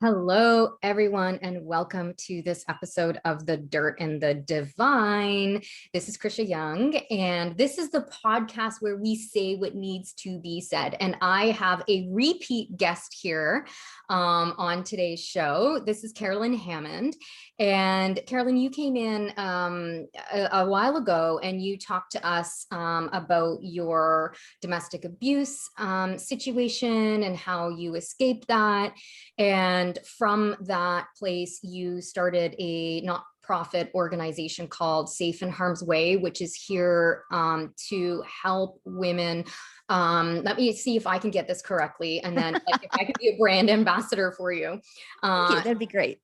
Hello, everyone, and welcome to this episode of The Dirt and the Divine. This is Krisha Young, and this is the podcast where we say what needs to be said. And I have a repeat guest here on today's show. This is Caroline Hammond. And Caroline, you came in a while ago and you talked to us about your domestic abuse situation and how you escaped that. And from that place, you started a nonprofit organization called Safe in Harm's Way, which is here to help women. Let me see if I can get this correctly. And then if I could be a brand ambassador for you. Thank you. That'd be great.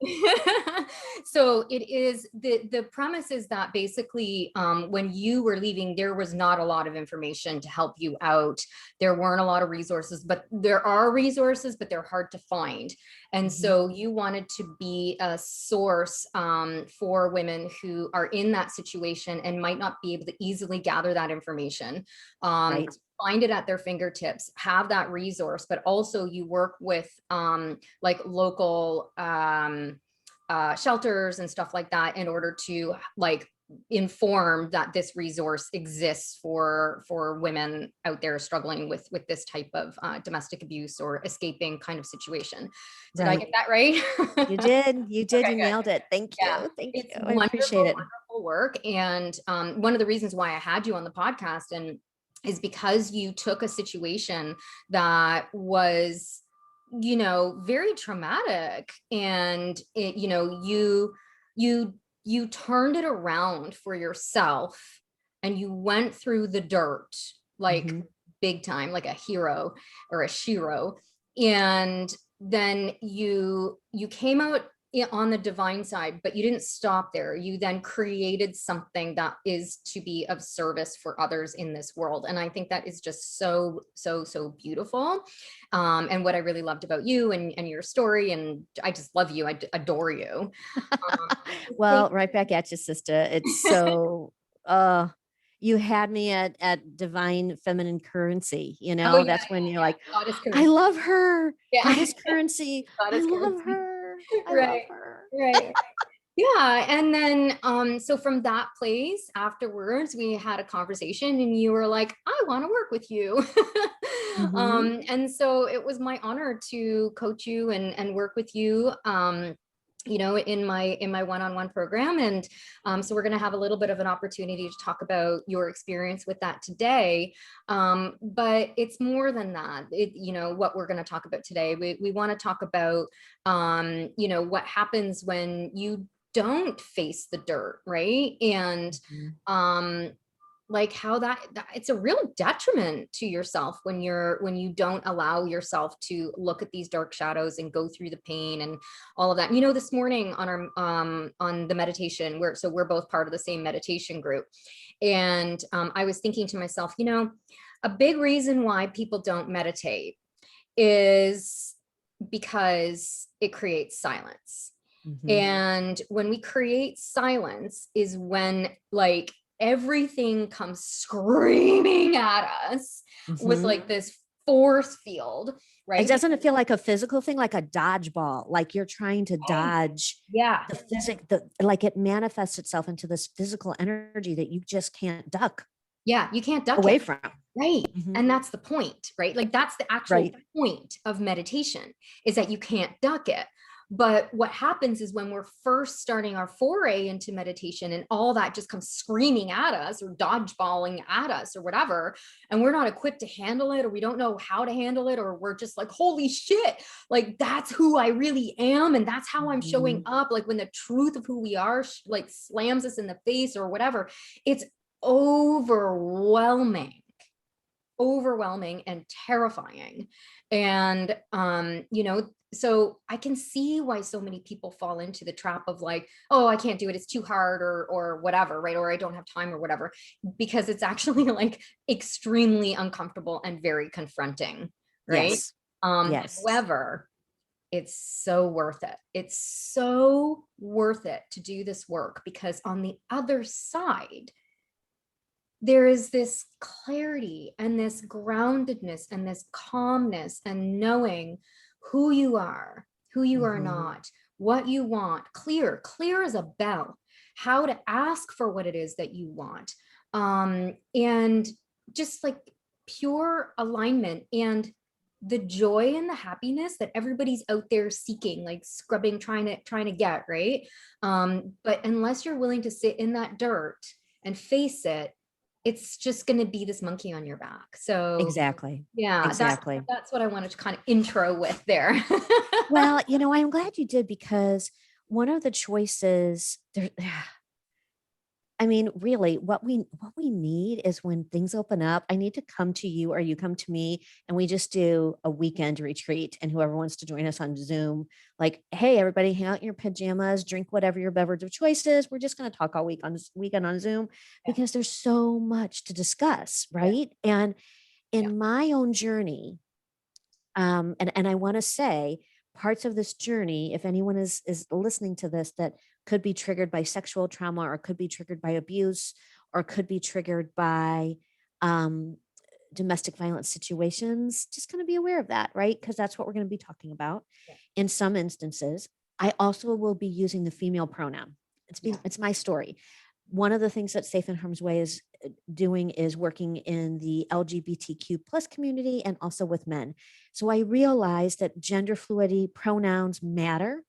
So it is, the premise is that basically when you were leaving, there was not a lot of information to help you out. There weren't a lot of resources, but there are resources, but they're hard to find. And so you wanted to be a source for women who are in that situation and might not be able to easily gather that information. Right. Find it at their fingertips, have that resource, but also you work with like local shelters and stuff like that in order to like inform that this resource exists for women out there struggling with this type of domestic abuse or escaping kind of situation. Did I get that right? You did. You did. Okay, you nailed it. Thank you. Yeah. Thank It's you. I appreciate it. Wonderful work. And one of the reasons why I had you on the podcast and is because you took a situation that was, you know, very traumatic, and it, you know, you turned it around for yourself and you went through the dirt like big time, like a hero or a shiro. And then you came out on the divine side, but you didn't stop there. You then created something that is to be of service for others in this world. And I think that is just so beautiful. And what I really loved about you and your story, and I just love you. I adore you. Well, right back at you, sister. It's so, you had me at divine feminine currency, you know, yeah, that's when you're like, I love her. Yeah. Goddess currency. Goddess I love currency. her. I Right. love her. Right. Yeah. And then, so from that place afterwards, we had a conversation and you were like, I want to work with you. And so it was my honor to coach you and work with you, you know, in my one-on-one program. And so we're going to have a little bit of an opportunity to talk about your experience with that today. But it's more than that. You know, what we're going to talk about today, we want to talk about, you know, what happens when you don't face the dirt, right? And like how that it's a real detriment to yourself when you don't allow yourself to look at these dark shadows and go through the pain and all of that. You know, this morning on our on the meditation, we're both part of the same meditation group, and I was thinking to myself, you know, a big reason why people don't meditate is because it creates silence. And when we create silence is when like everything comes screaming at us with like this force field, right? Doesn't it feel like a physical thing, like a dodgeball, like you're trying to dodge like it manifests itself into this physical energy that you just can't duck. Yeah, you can't duck away it. from. Right. And that's the point, right? Like that's the actual point of meditation, is that you can't duck it. But what happens is when we're first starting our foray into meditation and all that just comes screaming at us or dodgeballing at us or whatever, and we're not equipped to handle it, or we don't know how to handle it, or we're just like, holy shit, like that's who I really am. And that's how I'm showing up. Like when the truth of who we are like slams us in the face or whatever, it's overwhelming and terrifying. And you know, so I can see why so many people fall into the trap of like, oh, I can't do it, it's too hard, or whatever, right? Or I don't have time or whatever, because it's actually like extremely uncomfortable and very confronting, right? However, it's so worth it. It's so worth it to do this work, because on the other side, there is this clarity and this groundedness and this calmness and knowing who you are who you are not, what you want, clear as a bell, how to ask for what it is that you want. And just like pure alignment and the joy and the happiness that everybody's out there seeking, like scrubbing, trying to get, right? But unless you're willing to sit in that dirt and face it, it's just going to be this monkey on your back. So exactly. yeah, Exactly. that's what I wanted to kind of intro with there. Well, I'm glad you did, because one of the choices there, I mean, really, what we need is, when things open up, I need to come to you or you come to me, and we just do a weekend retreat, and whoever wants to join us on Zoom, like, hey, everybody, hang out in your pajamas, drink whatever your beverage of choice is. We're just going to talk all week on this weekend on Zoom, because there's so much to discuss, right? And in my own journey, and I want to say, parts of this journey, if anyone is listening to this, that could be triggered by sexual trauma, or could be triggered by abuse, or could be triggered by domestic violence situations, just going to be aware of that, right? Because that's what we're going to be talking about. In some instances, I also will be using the female pronoun. It's my story. One of the things that Safe in Harm's Way is doing is working in the LGBTQ plus community, and also with men. So I realized that gender fluidity pronouns matter.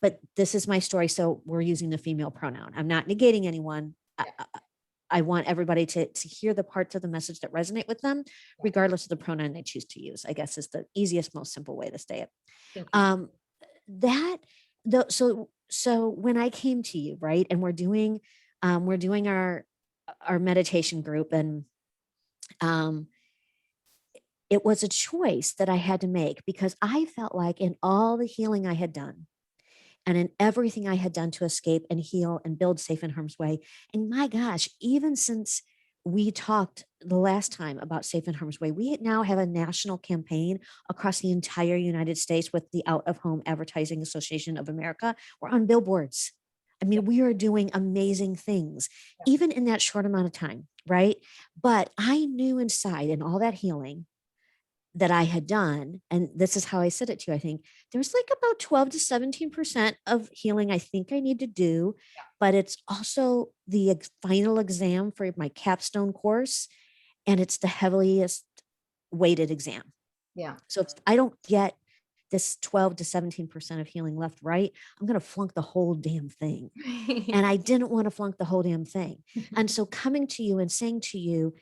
But this is my story, so we're using the female pronoun. I'm not negating anyone. I want everybody to hear the parts of the message that resonate with them, regardless of the pronoun they choose to use, I guess, is the easiest, most simple way to say it. So when I came to you, right, and we're doing our meditation group, and it was a choice that I had to make, because I felt like, in all the healing I had done, and in everything I had done to escape and heal and build Safe in Harm's Way, and my gosh, even since we talked the last time about Safe in Harm's Way, we now have a national campaign across the entire United States with the Out of Home Advertising Association of America. We're on billboards. I mean, we are doing amazing things, even in that short amount of time, right? But I knew inside, in all that healing that I had done, and this is how I said it to you, I think there's like about 12 to 17% of healing I think I need to do, but it's also the final exam for my capstone course, and it's the heaviest weighted exam. So if I don't get this 12 to 17% of healing left right, I'm going to flunk the whole damn thing. And I didn't want to flunk the whole damn thing. And so coming to you and saying to you,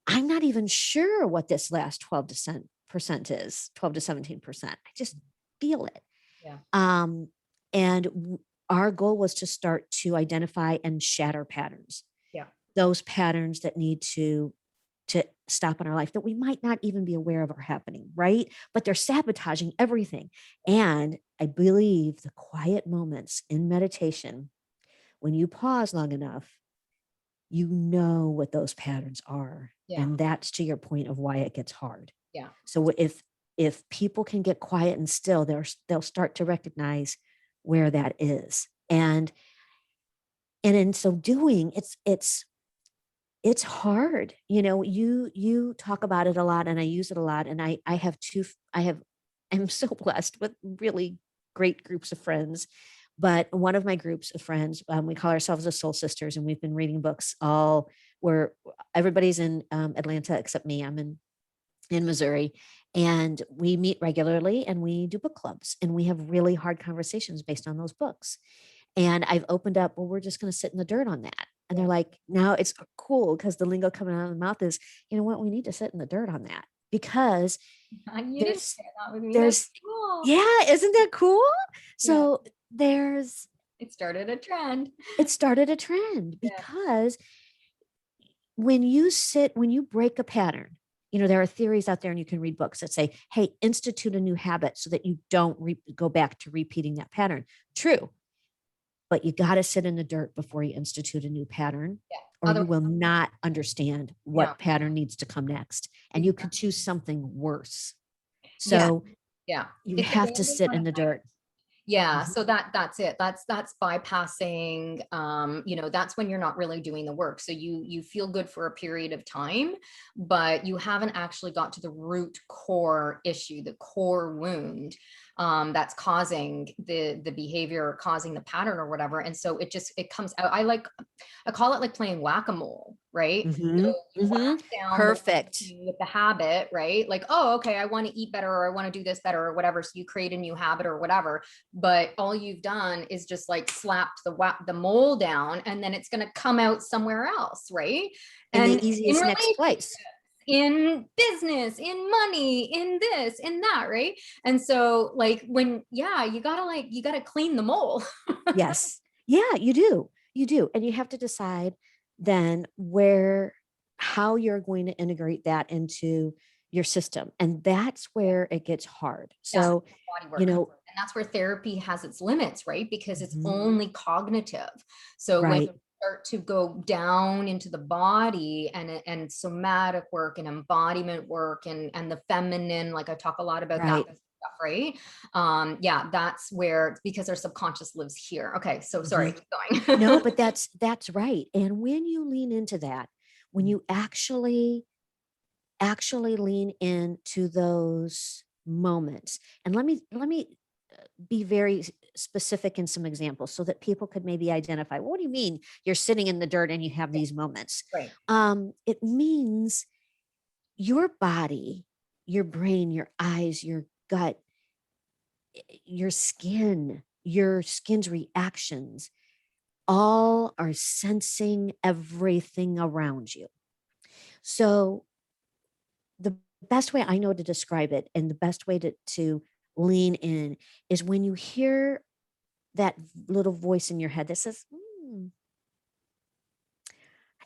I'm not even sure what this last 12% is, 12 to 17%. I just feel it. And our goal was to start to identify and shatter patterns. Those patterns that need to stop in our life, that we might not even be aware of are happening, right? But they're sabotaging everything. And I believe the quiet moments in meditation, when you pause long enough, you know what those patterns are. And that's, to your point, of why it gets hard. So if people can get quiet and still, they'll start to recognize where that is. And in so doing, it's hard. You talk about it a lot, and I use it a lot. And I'm so blessed with really great groups of friends. But one of my groups of friends, we call ourselves the Soul Sisters, and we've been reading books where everybody's in Atlanta except me. I'm in Missouri, and we meet regularly, and we do book clubs, and we have really hard conversations based on those books. And I've opened up, well, we're just going to sit in the dirt on that. And they're like, now it's cool, because the lingo coming out of the mouth is, you know what, we need to sit in the dirt on that, because there's cool. Yeah, isn't that cool? So it started a trend. Because when you break a pattern, there are theories out there, and you can read books that say, hey, institute a new habit so that you don't go back to repeating that pattern. True. But you got to sit in the dirt before you institute a new pattern, or you will not understand what pattern needs to come next. And you could choose something worse. So you have to sit in the dirt. Yeah, Mhm. so that's it. That's bypassing, that's when you're not really doing the work. So you feel good for a period of time, but you haven't actually got to the root core issue, the core wound, that's causing the behavior, causing the pattern or whatever. And so it comes out. I call it like playing whack-a-mole, right? So Mhm. you whack Mhm. down the one Perfect. thing with the habit, right? Like, oh, okay, I want to eat better, or I want to do this better, or whatever. So you create a new habit or whatever, but all you've done is just like slapped the mole down, and then it's going to come out somewhere else, right? In And the in easiest next relation, place. in business, in money, in this, in that, right? And so like when, yeah, you gotta clean the mole. Yes. Yeah, you do. You do. And you have to decide then how you're going to integrate that into your system. And that's where it gets hard. Yeah, So, body you work comes know, in. And that's where therapy has its limits, right? Because it's mhm, only cognitive. So when you right, start to go down into the body, and somatic work and embodiment work, and the feminine, like I talk a lot about that right. stuff, right? Yeah, that's where, because our subconscious lives here. Okay, so sorry, Mhm. keep No, going. but that's right. And when you lean into that, when you actually lean into those moments, and let me be very specific in some examples so that people could maybe identify, well, what do you mean you're sitting in the dirt and you have these moments? Right. It means your body, your brain, your eyes, your gut, your skin's reactions, all are sensing everything around you. So the best way I know to describe it, and the best way to lean in, is when you hear that little voice in your head that says, I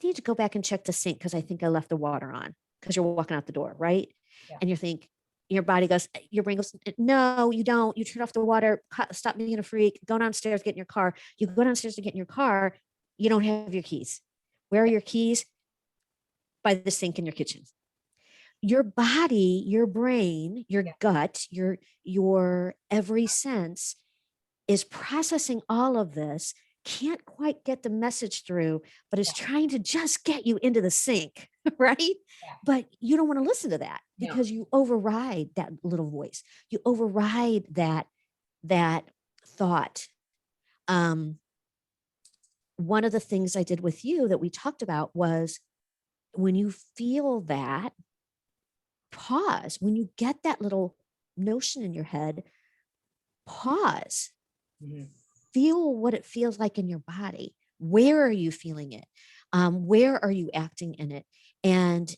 need to go back and check the sink because I think I left the water on, because you're walking out the door, right? Yeah. And you think, your brain goes, no, you don't. You turn off the water, stop being a freak, go downstairs, get in your car. You go downstairs to get in your car, you don't have your keys. Where are your keys? By the sink in your kitchen. Your body, your brain, your Yeah. gut, your every sense is processing all of this, can't quite get the message through, but is Yeah. trying to just get you into the sink, right? Yeah. But you don't want to listen to that No. because you override that little voice. You override that thought. Um, One of the things I did with you that we talked about was, when you feel that, pause. When you get that little notion in your head, pause, Mhm. feel what it feels like in your body. Where are you feeling it? Where are you acting in it? And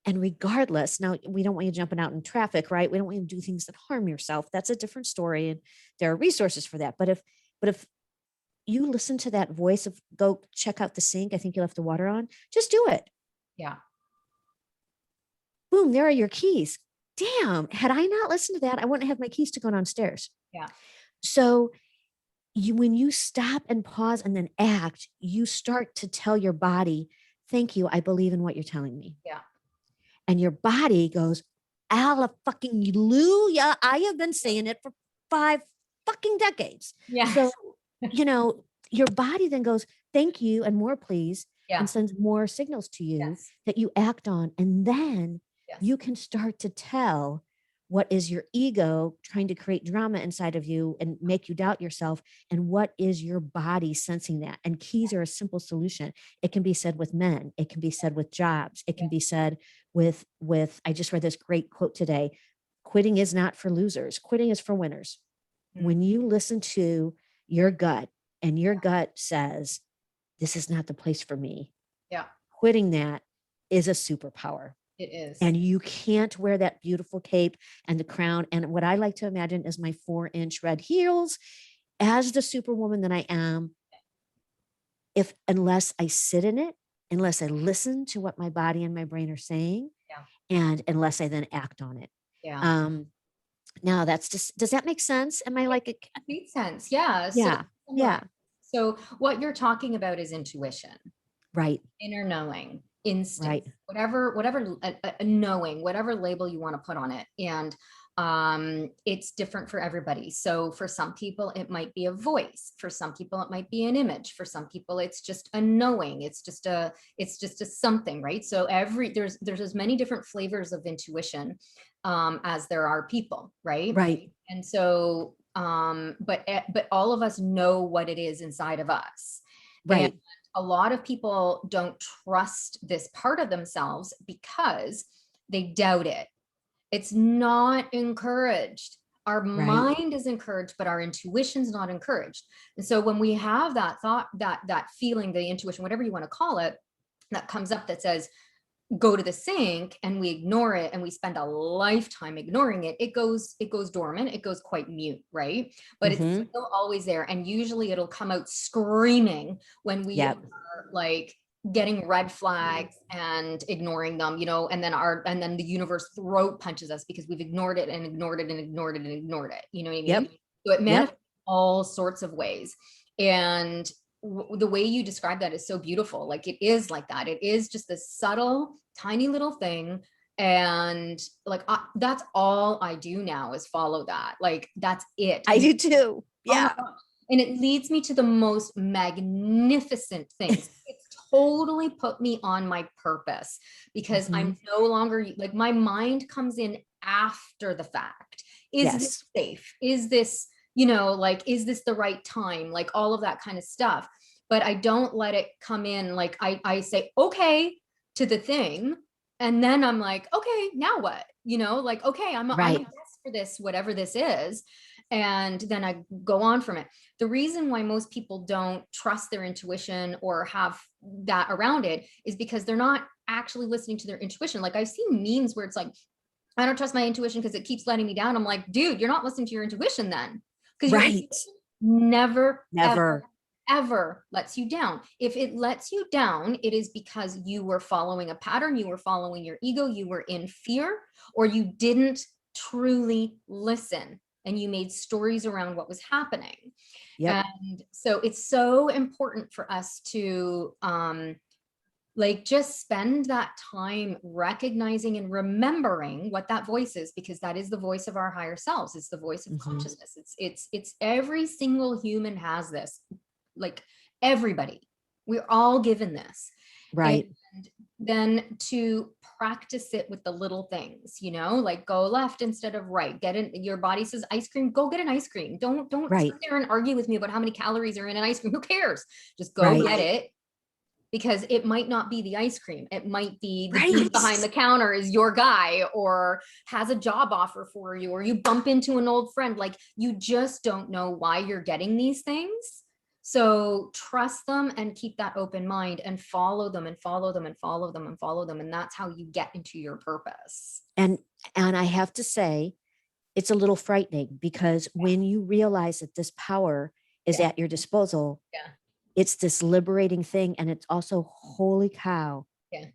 regardless, now we don't want you jumping out in traffic, right? We don't want you to do things that harm yourself. That's a different story, and there are resources for that. But if you listen to that voice of, go check out the sink, I think you left the water on, just do it. Yeah. Boom, there are your keys. Damn, had I not listened to that, I wouldn't have my keys to go downstairs. Yeah. So when you stop and pause and then act, you start to tell your body, thank you, I believe in what you're telling me. Yeah. And your body goes, hallelujah, I have been saying it for 5 fucking decades. So, Yes. you know, your body then goes, thank you, and more please, and Yeah. sends more signals to you Yes. that you act on. And then Yes. you can start to tell what is your ego trying to create drama inside of you and make you doubt yourself, and what is your body sensing that. And keys are a simple solution. It can be said with men, it can be said with jobs, it Yeah. can be said with I just read this great quote today: quitting is not for losers, quitting is for winners. Mhm. When you listen to your gut, and your gut says, this is not the place for me, Yeah. quitting that is a superpower. It is. And you can't wear that beautiful cape and the crown. And what I like to imagine is my 4-inch red heels as the superwoman that I am, if unless I sit in it, unless I listen to what my body and my brain are saying, Yeah. and unless I then act on it. Yeah. Um, Now that's just, does that make sense? Am I like, Complete sense. Yeah. So yeah, summarize. yeah, So what you're talking about is intuition, right. inner knowing. instinct, Right. whatever knowing, whatever label you want to put on it. And it's different for everybody. So for some people it might be a voice, for some people it might be an image, for some people it's just a knowing, it's just a something, right? So there's as many different flavors of intuition as there are people, right? Right. And so but all of us know what it is inside of us. And Right. a lot of people don't trust this part of themselves because they doubt it. It's not encouraged. Our Right. mind is encouraged, but our intuition's not encouraged. And so when we have that thought, that feeling, the intuition, whatever you want to call it, that comes up that says, go to the sink, and we ignore it and we spend a lifetime ignoring it, it goes dormant, it goes quite mute, right? But it's Mm-hmm. still always there, and usually it'll come out screaming when we Yep. are like getting red flags and ignoring them, and then the universe throat punches us because we've ignored it and ignored it and ignored it and ignored it, you know what I mean? Yep. So it Yep. manifests all sorts of ways. And the way you describe that is so beautiful. Like, it is like that. It is just this subtle, tiny little thing. And like, that's all I do now is follow that. Like, that's it. I And do too. oh my Yeah. God. And it leads me to the most magnificent things. It's totally put me on my purpose because Mm-hmm. I'm no longer like, my mind comes in after the fact. Is this Yes. safe? Is this, like, is this the right time? Like, all of that kind of stuff. But I don't let it come in. Like, I say, okay, to the thing. And then I'm like, okay, now what? Like, okay, I'm a Right. guest for this, whatever this is. And then I go on from it. The reason why most people don't trust their intuition or have that around it is because they're not actually listening to their intuition. Like, I've seen memes where it's like, I don't trust my intuition because it keeps letting me down. I'm like, dude, you're not listening to your intuition then. Because your intuition Right. never, ever, Never. ever lets you down. If it lets you down, it is because you were following a pattern, you were following your ego, you were in fear, or you didn't truly listen and you made stories around what was happening. Yep. And so it's so important for us to like, just spend that time recognizing and remembering what that voice is, because that is the voice of our higher selves. It's the voice of Mm-hmm. consciousness. It's every single human has this, like, everybody, we're all given this. And Right. then to practice it with the little things, like, go left instead of right. Get in, your body says ice cream, go get an ice cream. Don't sit Right. there and argue with me about how many calories are in an ice cream. Who cares? Just go Right. get it, because it might not be the ice cream. It might be the dude Right. behind the counter is your guy, or has a job offer for you, or you bump into an old friend. Like, you just don't know why you're getting these things. So trust them and keep that open mind and follow them and follow them and follow them and follow them. And that's how you get into your purpose. And I have to say, it's a little frightening because when you realize that this power is Yeah. at your disposal, Yeah. it's this liberating thing. And it's also, holy cow, Yeah.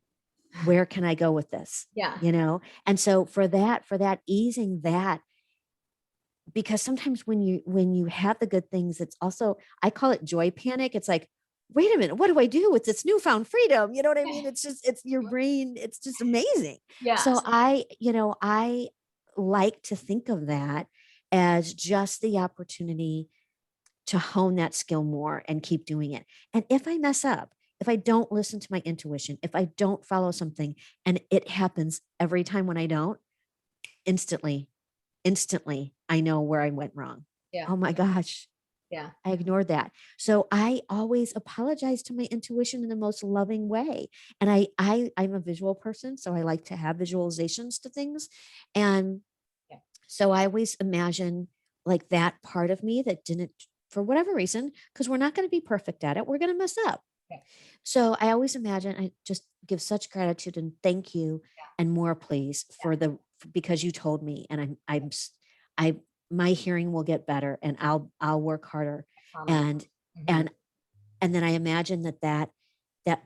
where can I go with this? Yeah. And so for that easing that, because sometimes when you have the good things, it's also, I call it joy panic. It's like, wait a minute, what do I do with this newfound freedom? You know what I mean? It's just, it's your brain, it's just amazing. So Yes. I like to think of that as just the opportunity to hone that skill more and keep doing it. And if I mess up, if I don't listen to my intuition, if I don't follow something, and it happens every time when I don't, instantly, I know where I went wrong. Yeah. Oh my gosh, Yeah. I ignored that. So I always apologize to my intuition in the most loving way. And I'm a visual person, so I like to have visualizations to things. And Yeah. so I always imagine like that part of me that didn't, for whatever reason, because we're not going to be perfect at it, we're going to mess up. Yeah. So I always imagine, I just give such gratitude and thank you and more, please, because you told me, and I my hearing will get better, and I'll work harder. Promise. And Mhm. and and then I imagine that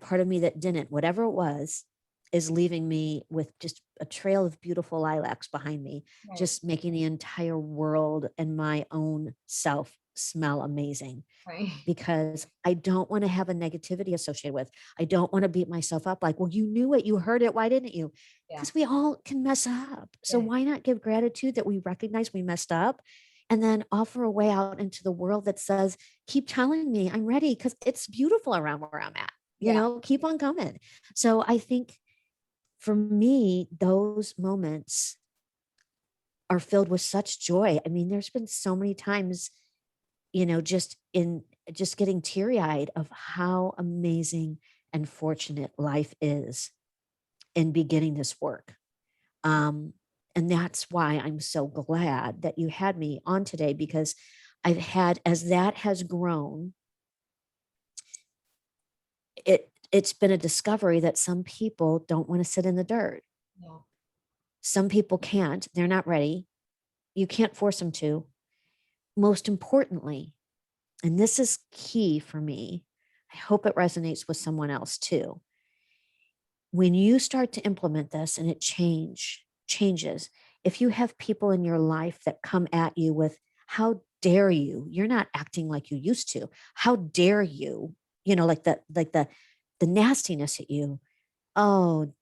part of me that didn't, whatever it was, is leaving me with just a trail of beautiful lilacs behind me, Right. just making the entire world and my own self smell amazing Right. because I don't want to have a negativity associated with. I don't want to beat myself up like, well, you knew it, you heard it, why didn't you? Yeah. Because we all can mess up. So Yeah. why not give gratitude that we recognize we messed up and then offer a way out into the world that says, keep telling me I'm ready because it's beautiful around where I'm at. Yeah. Keep on coming. So I think for me, those moments are filled with such joy. I mean, there's been so many times, just getting teary eyed of how amazing and fortunate life is in beginning this work. And that's why I'm so glad that you had me on today because as that has grown, it's been a discovery that some people don't want to sit in the dirt. Yeah. Some people can't, they're not ready. You can't force them to. Most importantly, and this is key for me, I hope it resonates with someone else too. When you start to implement this and it changes, if you have people in your life that come at you with, how dare you? You're not acting like you used to. How dare you? Like the nastiness at you. Oh,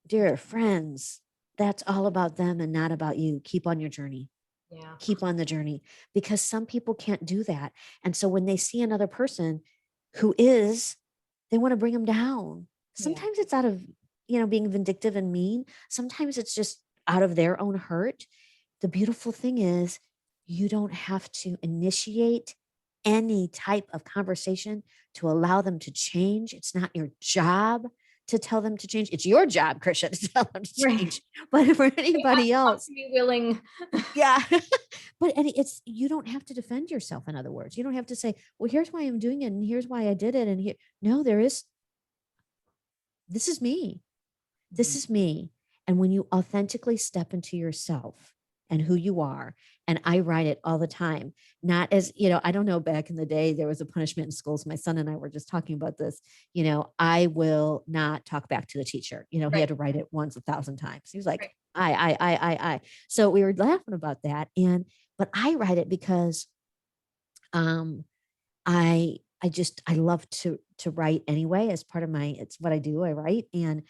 dear friends, that's all about them and not about you. Keep on your journey. Yeah. Keep on the journey because some people can't do that. And so when they see another person who is, they want to bring them down. Yeah. Sometimes it's out of, being vindictive and mean. Sometimes it's just out of their own hurt. The beautiful thing is you don't have to initiate any type of conversation to allow them to change. It's not your job to tell them to change. It's your job, Krisha, to tell them to Right. change. But for They have anybody else, to be willing. yeah. And it's, you don't have to defend yourself. In other words, you don't have to say, well, here's why I'm doing it. And here's why I did it. And here, no, this is me. This Mhm. is me. And when you authentically step into yourself and who you are, and I write it all the time, not as, I don't know, back in the day, there was a punishment in schools. My son and I were just talking about this. I will not talk back to the teacher. He Right. had to write it once 1,000 times. He was like, Right. I. So we were laughing about that. But I write it because um I love to write anyway as part of it's what I do. I write. And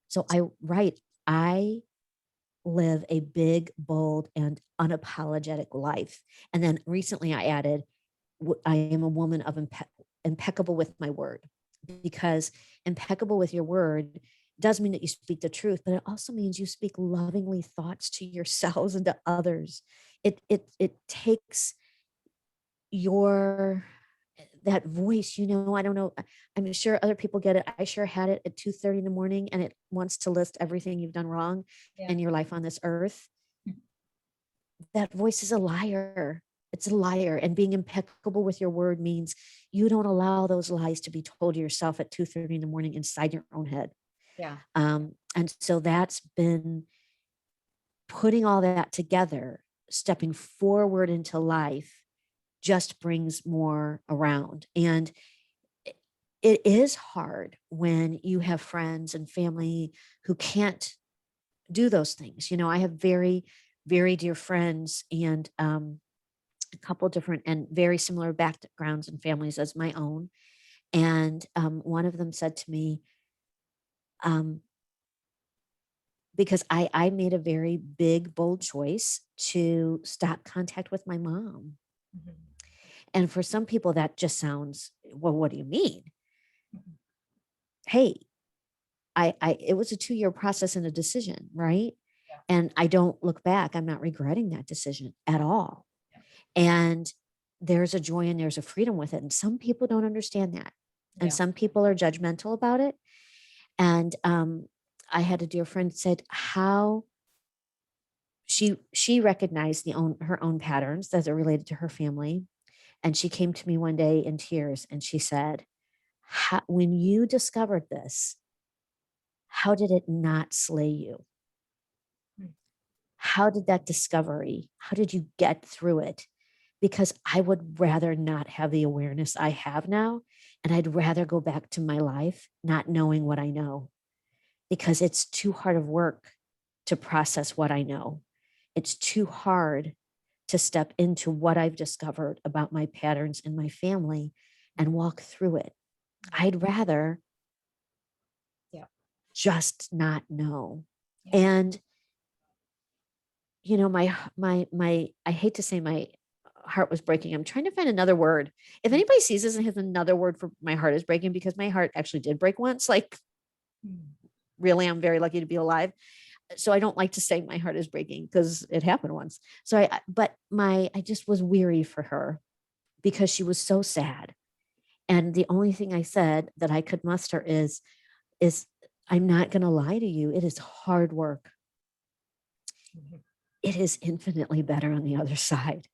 so I write, I live a big, bold, and unapologetic life. And then recently I added, I am a woman of impeccable with my word, because impeccable with your word does mean that you speak the truth, but it also means you speak lovingly thoughts to yourselves and to others. It takes your that voice, I don't know. I'm sure other people get it. I sure had it at 2:30 in the morning and it wants to list everything you've done wrong Yeah. in your life on this earth. That voice is a liar. It's a liar. And being impeccable with your word means you don't allow those lies to be told to yourself at 2:30 in the morning inside your own head. Yeah. And so that's been putting all that together, stepping forward into life just brings more around. And it is hard when you have friends and family who can't do those things. I have very, very dear friends and a couple different and very similar backgrounds and families as my own. And one of them said to me, um, because I made a very big, bold choice to stop contact with my mom. Mhm. And for some people, that just sounds, well, what do you mean? Mhm. Hey, it was a 2-year process and a decision, right? Yeah. And I don't look back. I'm not regretting that decision at all. Yeah. And there's a joy and there's a freedom with it. And some people don't understand that. And Yeah. some people are judgmental about it. And I had a dear friend said how she recognized her own patterns as it related to her family. And she came to me one day in tears and she said, when you discovered this, how did it not slay you? Mm. How did that discovery, how did you get through it? Because I would rather not have the awareness I have now. And I'd rather go back to my life not knowing what I know, because it's too hard of work to process what I know. It's too hard to step into what I've discovered about my patterns in my family and walk through it. I'd rather Yeah. just not know. Yeah. And you know, my I hate to say my heart was breaking. I'm trying to find another word. If anybody sees this and has another word for my heart is breaking, because my heart actually did break once, like really, I'm very lucky to be alive. So I don't like to say my heart is breaking because it happened once. So I just was weary for her because she was so sad. And the only thing I said that I could muster is I'm not going to lie to you. It is hard work. It is infinitely better on the other side.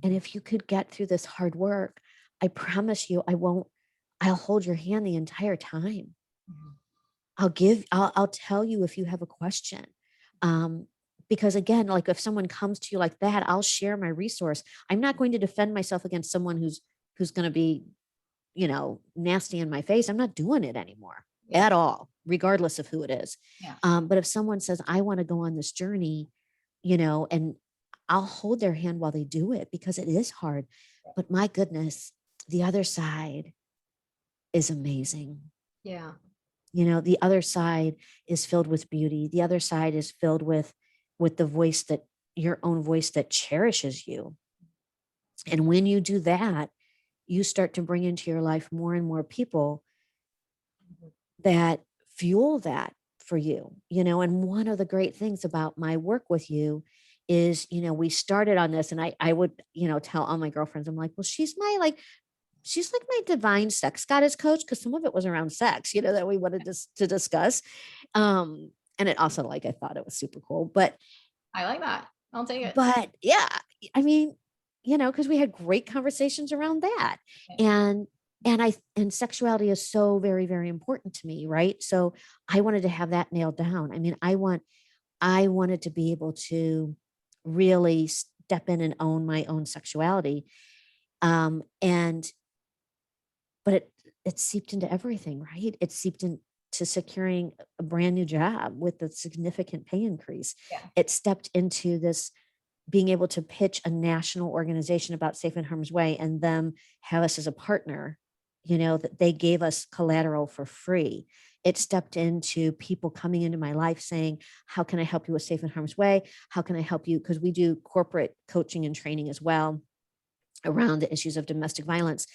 And if you could get through this hard work, I promise you, I'll hold your hand the entire time. I'll tell you if you have a question. Because again, like if someone comes to you like that, I'll share my resource. I'm not going to defend myself against someone who's going to be, nasty in my face. I'm not doing it anymore at all, regardless of who it is. Yeah. But if someone says, I want to go on this journey, and I'll hold their hand while they do it because it is hard. But my goodness, the other side is amazing. Yeah. The other side is filled with beauty. The other side is filled with the voice that your own voice that cherishes you. And when you do that, you start to bring into your life more and more people that fuel that for you, and one of the great things about my work with you is, we started on this and I would, tell all my girlfriends, I'm like, well, she's like my divine sex goddess coach. Cause some of it was around sex, that we wanted to discuss. And it also I thought it was super cool, but I like that. I'll take it. yeah, I mean, cause we had great conversations around that. Okay. And sexuality is so very, very important to me. Right. So I wanted to have that nailed down. I mean, I wanted to be able to really step in and own my own sexuality. And but it seeped into everything, right? It seeped into securing a brand new job with a significant pay increase. Yeah. It stepped into this being able to pitch a national organization about safe and harm's way and them have us as a partner, that they gave us collateral for free. It stepped into people coming into my life saying, how can I help you with safe and harm's way? How can I help you? Because we do corporate coaching and training as well around the issues of domestic violence.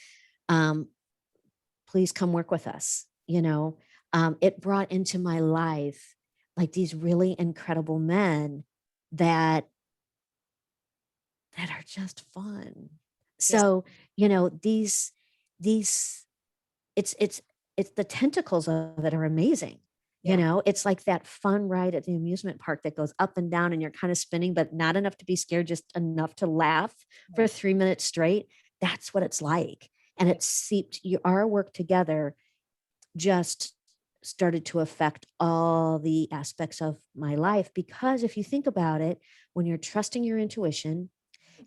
Please come work with us. It brought into my life like these really incredible men that are just fun. So, these it's the tentacles of it are amazing. It's like that fun ride at the amusement park that goes up and down and you're kind of spinning, but not enough to be scared, just enough to laugh for 3 minutes straight. That's what it's like. And it seeped our work together just started to affect all the aspects of my life. Because if you think about it, when you're trusting your intuition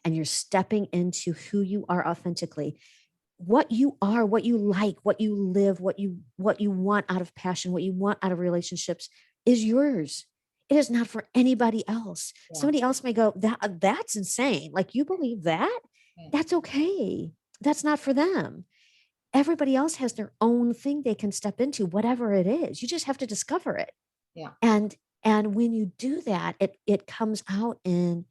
and you're stepping into who you are authentically, what you are, what you like, what you live, what you want out of passion, what you want out of relationships is yours. It is not for anybody else. Yeah. Somebody else may go, that's insane. Like, you believe that? Yeah. That's okay. That's not for them. Everybody else has their own thing they can step into, whatever it is. You just have to discover it. Yeah. And when you do that, it comes out in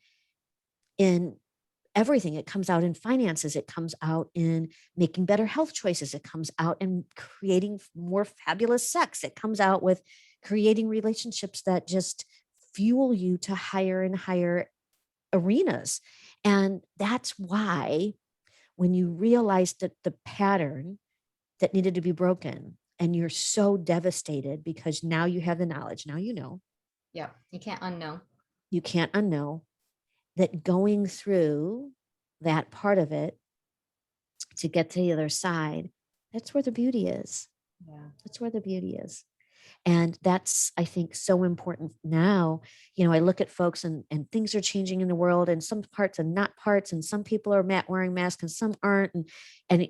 everything. It comes out in finances. It comes out in making better health choices. It comes out in creating more fabulous sex. It comes out with creating relationships that just fuel you to higher and higher arenas. And that's why when you realize that the pattern that needed to be broken and you're so devastated because now you have the knowledge, now you know. Yeah, you can't unknow. You can't unknow that going through that part of it to get to the other side, that's where the beauty is. Yeah. That's where the beauty is. And that's, I think, so important now. I look at folks and things are changing in the world and some parts and not parts. And some people are wearing masks and some aren't. And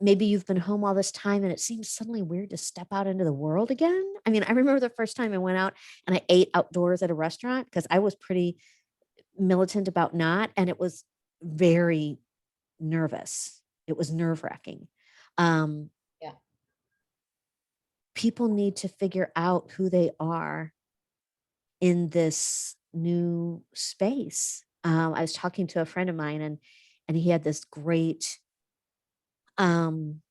maybe you've been home all this time and it seems suddenly weird to step out into the world again. I mean, I remember the first time I went out and I ate outdoors at a restaurant because I was pretty militant about not. And it was very nervous. It was nerve-wracking. Yeah. People need to figure out who they are in this new space. I was talking to a friend of mine, and he had this great um,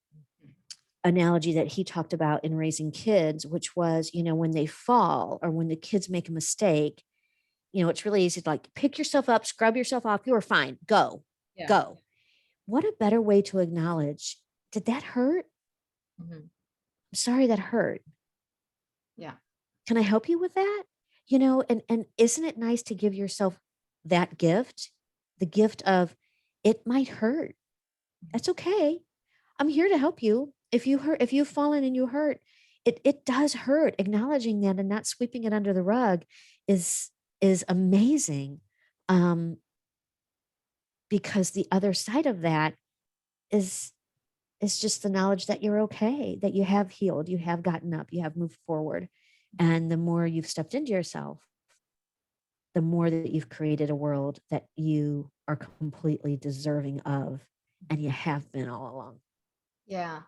analogy that he talked about in raising kids, which was, when they fall or when the kids make a mistake, it's really easy to like pick yourself up, scrub yourself off. You are fine. Go, Yeah. go. What a better way to acknowledge, did that hurt? Mm-hmm. I'm sorry that hurt. Yeah. Can I help you with that? And isn't it nice to give yourself that gift, the gift of, it might hurt. That's okay. I'm here to help you. If you've fallen and you hurt, it does hurt. Acknowledging that and not sweeping it under the rug is amazing. Because the other side of that is just the knowledge that you're okay, that you have healed, you have gotten up, you have moved forward. And the more you've stepped into yourself, the more that you've created a world that you are completely deserving of, and you have been all along. Yeah.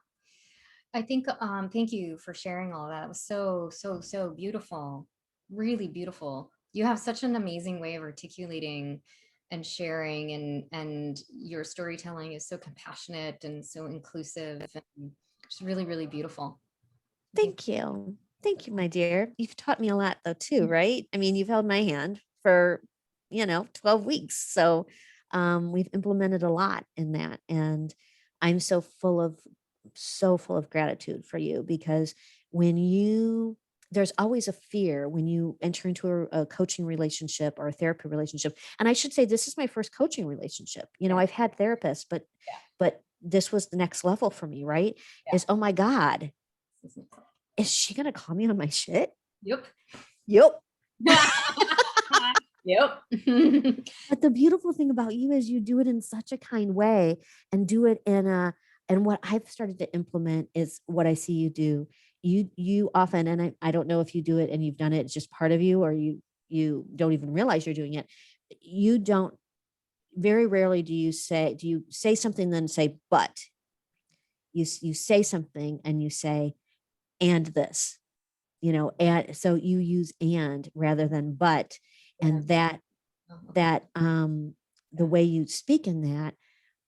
I think, thank you for sharing all of that. It was so, so, so beautiful, really beautiful. You have such an amazing way of articulating and sharing, and your storytelling is so compassionate and so inclusive, and it's really, really beautiful. I think, Thank you. Thank you, my dear. You've taught me a lot though, too, right? I mean, you've held my hand for, 12 weeks. So we've implemented a lot in that. And I'm so full of gratitude for you, because there's always a fear when you enter into a coaching relationship or a therapy relationship. And I should say, this is my first coaching relationship. yeah, I've had therapists, but this was the next level for me, right? yeah, Is, oh my God, yeah. is she going to call me on my shit? Yep. Yep. Yep. But the beautiful thing about you is you do it in such a kind way, and do it and what I've started to implement is what I see you do. You often, and I don't know if you do it and you've done it, it's just part of you, or you don't even realize you're doing it. You don't, very rarely do you say something, then say, but you say something and you say, and this, and so you use and rather than but. Yeah. And that Oh, okay. that the way you speak in that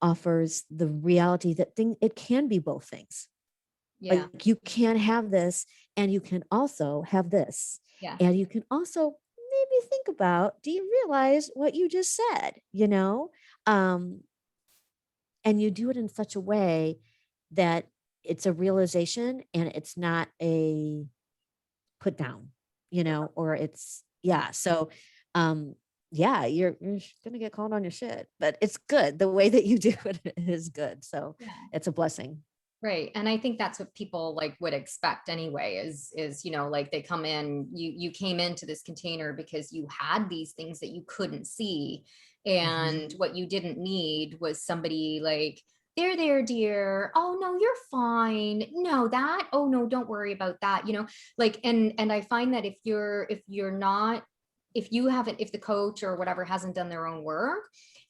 offers the reality that it can be both things. Yeah. Like, you can have this, and you can also have this, Yeah. and you can also maybe think about, do you realize what you just said, um and you do it in such a way that it's a realization, and it's not a put down, or it's, yeah. So, um, yeah, you're gonna get called on your shit, but it's good. The way that you do it is good. So Yeah. it's a blessing. Right. And I think that's what people like would expect anyway, is, like they come in, you came into this container because you had these things that you couldn't see. And what you didn't need was somebody like, there, dear. Oh no, you're fine. No, that, oh no, don't worry about that. Like, and I find that if you're not, if you haven't, if the coach or whatever hasn't done their own work,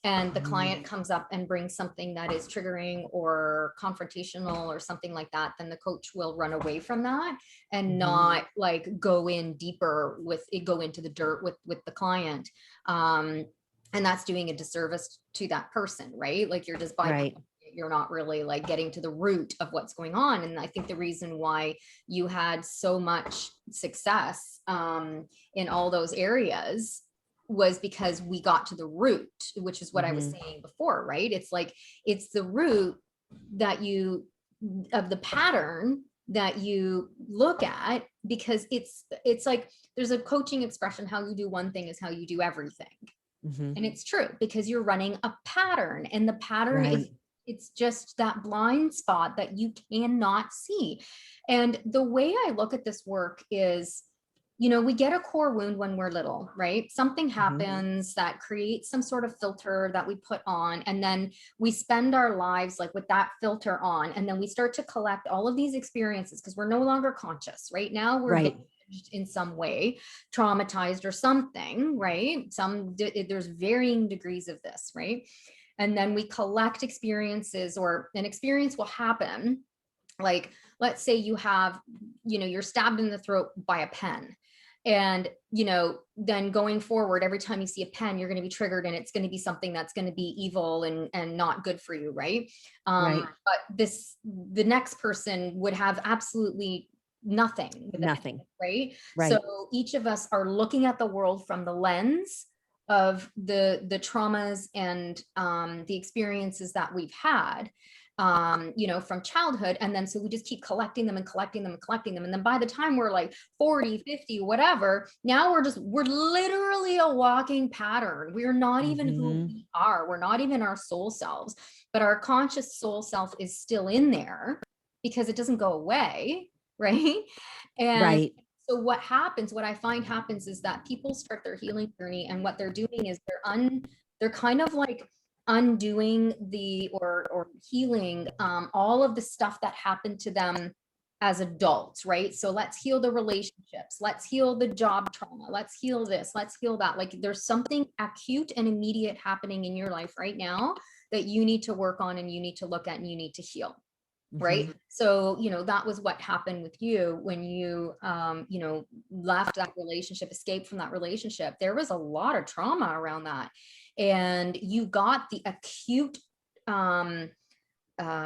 and the client comes up and brings something that is triggering or confrontational or something like that, then the coach will run away from that and not like go in deeper with it, go into the dirt with the client. And that's doing a disservice to that person, right? Like, you're just bypassing, Right. you're not really like getting to the root of what's going on. And I think the reason why you had so much success in all those areas was because we got to the root, which is what I was saying before, right? It's like, it's the root that you, of the pattern that you look at, because it's like, there's a coaching expression, how you do one thing is how you do everything. And it's true, because you're running a pattern, and the pattern is, Right. it's just that blind spot that you cannot see. And the way I look at this work is, we get a core wound when we're little, right? Something happens that creates some sort of filter that we put on, and then we spend our lives like with that filter on, and then we start to collect all of these experiences because we're no longer conscious. Right now, we're Right. in some way, traumatized or something, right? There's varying degrees of this, right? And then we collect experiences, or an experience will happen. Like, let's say you have, you're stabbed in the throat by a pen. And, then going forward, every time you see a pen, you're going to be triggered, and it's going to be something that's going to be evil and not good for you. Right. Right. But the next person would have absolutely nothing with Nothing. it, right? Right. So each of us are looking at the world from the lens of the traumas and the experiences that we've had, from childhood. And then so we just keep collecting them and collecting them and collecting them. And then by the time we're like 40, 50, whatever, now we're literally a walking pattern. We're not even who we are. We're not even our soul selves, but our conscious soul self is still in there because it doesn't go away. Right. And Right. so what I find happens is that people start their healing journey, and what they're doing is they're kind of like undoing or healing all of the stuff that happened to them as adults, right? So let's heal the relationships, let's heal the job trauma, let's heal this, let's heal that. Like, there's something acute and immediate happening in your life right now that you need to work on, and you need to look at, and you need to heal. Right. So, that was what happened with you when you, left that relationship, escaped from that relationship. There was a lot of trauma around that. And you got the acute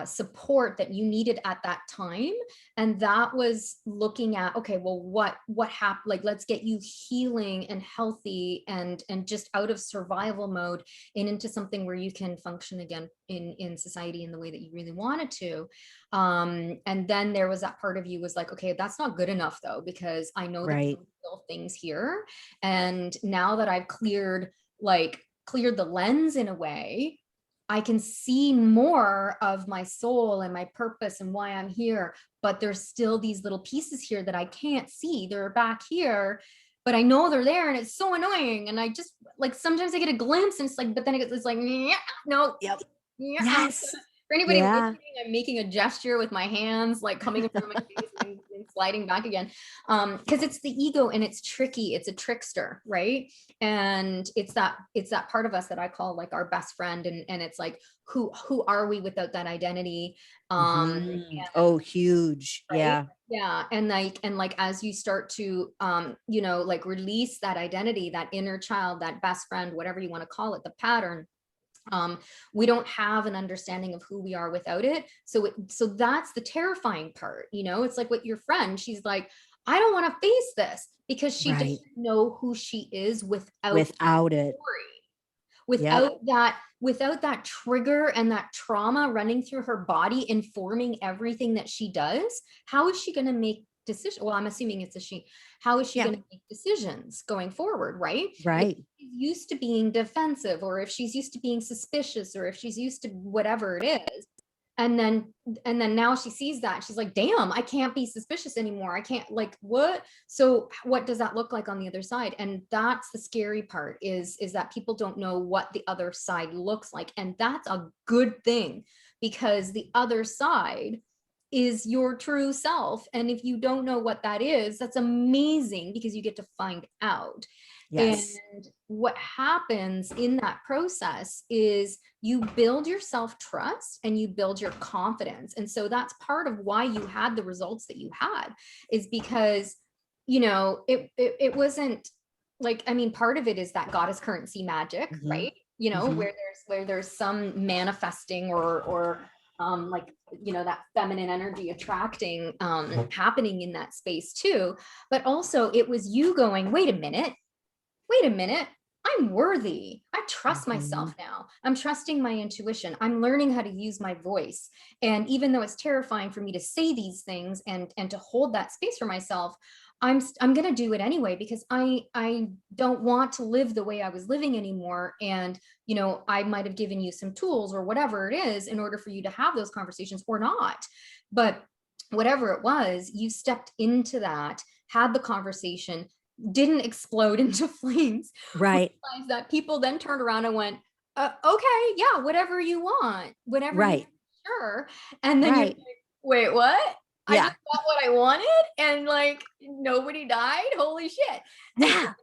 support that you needed at that time. And that was looking at, okay, well, what happened? Like, let's get you healing and healthy and just out of survival mode and into something where you can function again in society in the way that you really wanted to. And then there was that part of you was like, okay, that's not good enough though, because I know that there's still things here. And now that I've cleared the lens in a way, I can see more of my soul and my purpose and why I'm here, but there's still these little pieces here that I can't see. They're back here, but I know they're there, and it's so annoying. And I just, like, sometimes I get a glimpse, and it's like, but then it's like, yeah, no. Yep. Yeah. Yes. For anybody listening, I'm making a gesture with my hands, like coming in front of my face and sliding back again. Because it's the ego, and it's tricky. It's a trickster, right? And it's that part of us that I call like our best friend. And it's like, who are we without that identity? Oh, huge. Right? Yeah. Yeah. And like as you start to like release that identity, that inner child, that best friend, whatever you want to call it, the pattern, we don't have an understanding of who we are without it. So that's the terrifying part. It's like with your friend, she's like, I don't want to face this, because she doesn't know who she is without it. Without that trigger and that trauma running through her body, informing everything that she does. How is she going to make decisions? Well, I'm assuming it's a she. How is she going to make decisions going forward? Right. Right. If she's used to being defensive, or if she's used to being suspicious, or if she's used to whatever it is. And then now she sees that, she's like, damn, I can't be suspicious anymore. I can't, like, what? So what does that look like on the other side? And that's the scary part, is that people don't know what the other side looks like. And that's a good thing, because the other side is your true self. And if you don't know what that is, that's amazing, because you get to find out. Yes. And what happens in that process is you build your self-trust and you build your confidence. And so that's part of why you had the results that you had, is because, it wasn't like, I mean, part of it is that goddess currency magic, right? Where there's some manifesting or like, that feminine energy attracting happening in that space too. But also it was you going, wait a minute, I'm worthy. I trust myself now. I'm trusting my intuition. I'm learning how to use my voice. And even though it's terrifying for me to say these things and to hold that space for myself, I'm going to do it anyway, because I don't want to live the way I was living anymore. And, I might have given you some tools or whatever it is in order for you to have those conversations, or not. But whatever it was, you stepped into that, had the conversation, didn't explode into flames. Right. That people then turned around and went, okay, yeah, whatever you want, whatever. Right. Sure. And then you're like, wait, what? I just got what I wanted, and like nobody died. Holy shit. Yeah.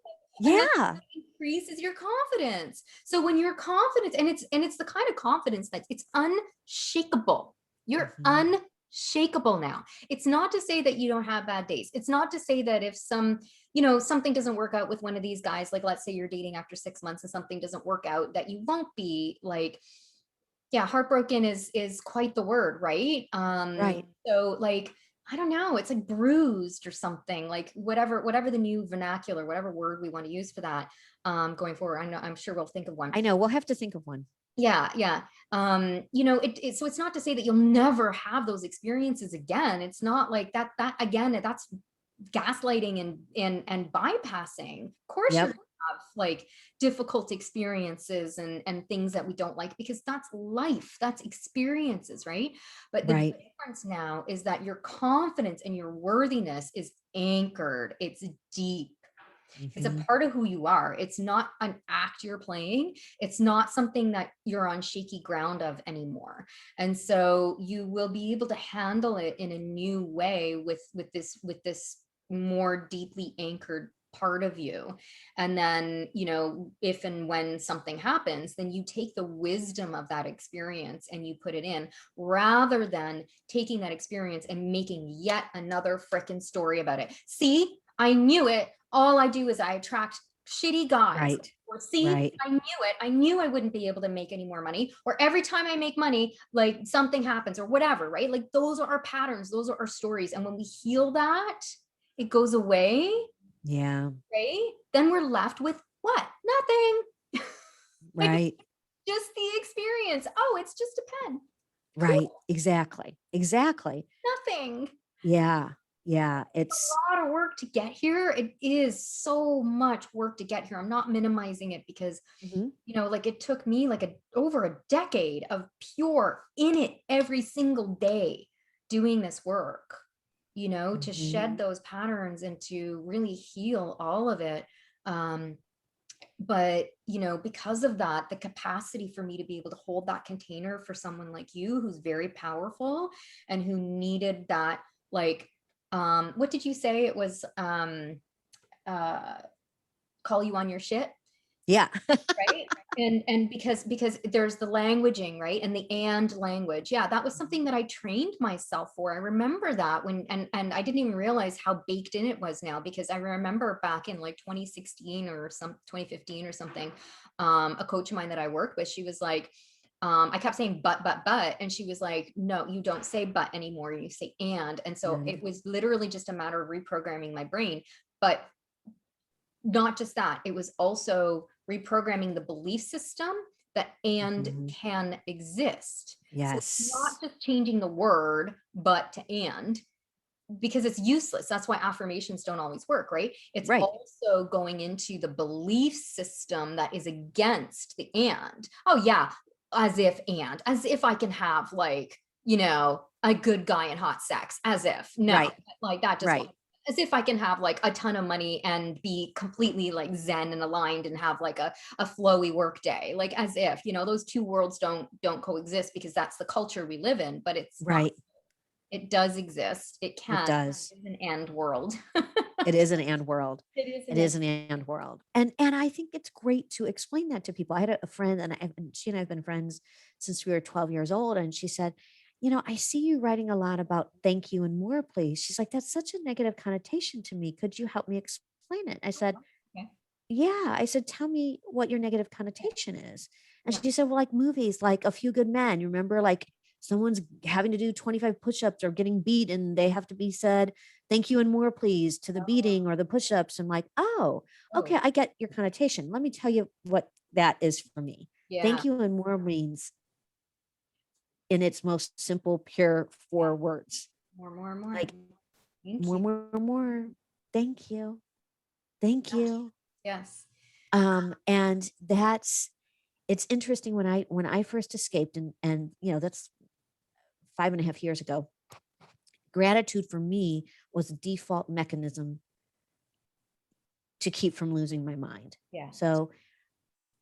Yeah. increases your confidence. So when you're confident, and it's the kind of confidence that it's unshakable. You're unshakable now. It's not to say that you don't have bad days. It's not to say that if something doesn't work out with one of these guys, like let's say you're dating after 6 months and something doesn't work out, that you won't be like, yeah, heartbroken is quite the word, right? Right. So like, I don't know, it's like bruised or something, like whatever the new vernacular, whatever word we want to use for that, going forward. I'm sure we'll think of one. I know. We'll have to think of one. Yeah, yeah. So it's not to say that you'll never have those experiences again. It's not like that again, that's gaslighting and bypassing. Of course you're Yep. gonna have like difficult experiences and things that we don't like, because that's life, that's experiences, right? But the Right. difference now is that your confidence and your worthiness is anchored, it's deep. It's a Mhm. part of who you are. It's not an act you're playing. It's not something that you're on shaky ground of anymore. And so you will be able to handle it in a new way with this more deeply anchored part of you. And then, if and when something happens, then you take the wisdom of that experience and you put it in, rather than taking that experience and making yet another freaking story about it. See, I knew it. All I do is I attract shitty guys. Right. Or see, Right. I knew it. I knew I wouldn't be able to make any more money. Or every time I make money, like something happens or whatever, right? Like those are our patterns, those are our stories. And when we heal that, it goes away, Yeah. right? Then we're left with what? Nothing. Like Right. just the experience. Oh, it's just a pen. Right. Cool. Exactly. Exactly. Nothing. Yeah. Yeah. A lot of work to get here. It is so much work to get here. I'm not minimizing it because, Mhm. like it took me like over a decade of pure in it every single day doing this work, to shed Mhm. those patterns and to really heal all of it. But because of that, the capacity for me to be able to hold that container for someone like you who's very powerful and who needed that, like, what did you say it was, uh call you on your shit, Yeah. right? And because there's the languaging, right? And the and language. Yeah, that was something that I trained myself for. I remember that when and I didn't even realize how baked in it was now, because I remember back in like 2016 or 2015 or something, a coach of mine that I worked with, she was like, I kept saying but, and she was like, no, you don't say but anymore. You say and so And it was literally just a matter of reprogramming my brain. But not just that, it was also reprogramming the belief system that and Mhm. can exist. So it's not Yes. just changing the word but to and, because it's useless. That's why affirmations don't always work, right? It's Right. also going into the belief system that is against the and. Oh yeah, as if I can have like, a good guy and hot sex, as if. No, Right. like that just won't. Right. As if I can have like a ton of money and be completely like zen and aligned and have like a flowy work day, like as if, those two worlds don't coexist, because that's the culture we live in. But it's not. Right. It does exist. It It can. does. It's an and world. It is an and world. It is It an and. is an and world. And I think it's great to explain that to people. I had a friend and she and I have been friends since we were 12 years old. And she said, I see you writing a lot about thank you and more, please. She's like, that's such a negative connotation to me. Could you help me explain it? I said, Okay. yeah. I said, tell me what your negative connotation is. And Yeah. she said, well, like movies, like A Few Good Men. You remember, like someone's having to do 25 push-ups or getting beat and they have to be said, thank you and more, please, to the beating or the push-ups. I'm like, oh, Oh, okay, I get your connotation. Let me tell you what that is for me. yeah. Thank you and more means, in its most simple, pure Yeah. four words, More. like Thank more, you. more, more. Thank you. Thank you. Yes. And that's it's interesting when I first escaped and that's 5.5 years ago. Gratitude for me was a default mechanism to keep from losing my mind. Yeah. So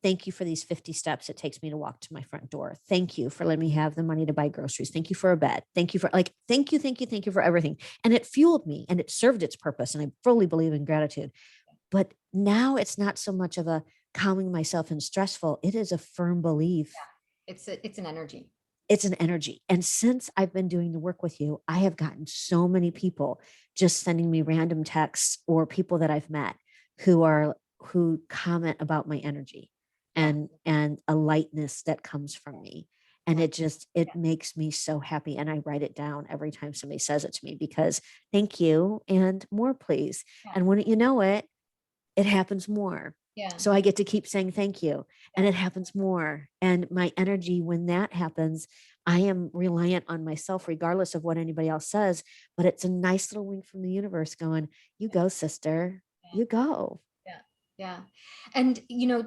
thank you for these 50 steps it takes me to walk to my front door. Thank you for letting me have the money to buy groceries. Thank you for a bed. Thank you for thank you for everything. And it fueled me and it served its purpose. And I fully believe in gratitude. But now it's not so much of a calming myself in stressful, it is a firm belief. It's an energy. It's an energy. And since I've been doing the work with you, I have gotten so many people just sending me random texts, or people that I've met who comment about my energy Yeah. and a lightness that comes from me. And Yeah. it makes me so happy. And I write it down every time somebody says it to me, because thank you and more, please. Yeah. And when you know it, it happens more. Yeah. So I get to keep saying thank you, and Yeah. it happens more. And my energy, when that happens, I am reliant on myself, regardless of what anybody else says. But it's a nice little wink from the universe going, you go, sister, Yeah. you go. Yeah. Yeah. And,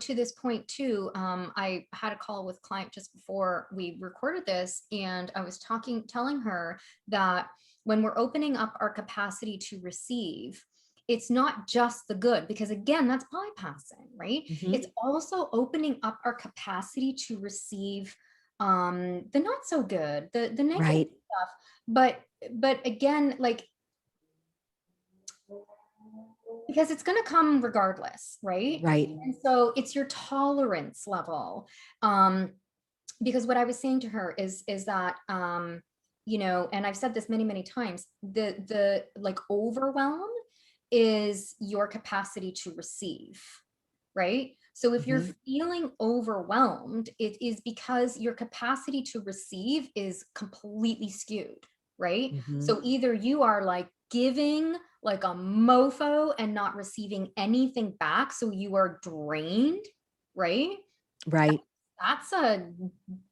to this point too, I had a call with a client just before we recorded this, and I was telling her that when we're opening up our capacity to receive, it's not just the good, because again, that's bypassing, right? Mhm. It's also opening up our capacity to receive the not so good, the negative Right. stuff. But again, like, because it's going to come regardless, right? Right. And so it's your tolerance level. Because what I was saying to her is that, and I've said this many, many times, the like overwhelm is your capacity to receive, right? So if you're Mhm. feeling overwhelmed, it is because your capacity to receive is completely skewed, right? Mhm. So either you are like giving like a mofo and not receiving anything back, so you are drained, right? Right. That's a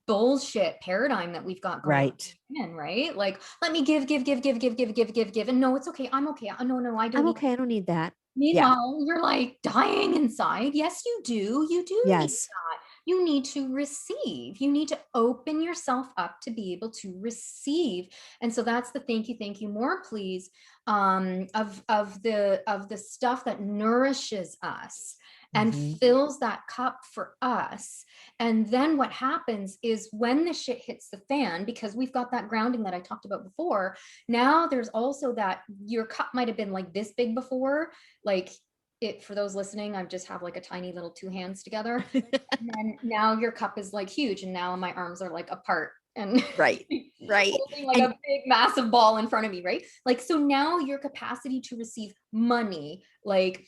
bullshit paradigm that we've got going Right. in, right? Like, let me give, give, give, give, give, give, give, give, give. And no, it's okay. I'm okay. No, no, I don't I'm need. okay. I don't need that. Yeah. Meanwhile, you're like dying inside. Yes, you do. You do need Yes. that. You need to receive. You need to open yourself up to be able to receive. And so that's the thank you more, please, of the stuff that nourishes us and Mhm. fills that cup for us. And then what happens is when the shit hits the fan, because we've got that grounding that I talked about before, now there's also that your cup might have been like this big before, like it, for those listening, I just have like a tiny little two hands together. And then now your cup is like huge, and now my arms are like apart and Right. Right. holding like And a big massive ball in front of me, right? Like, so now your capacity to receive money, like,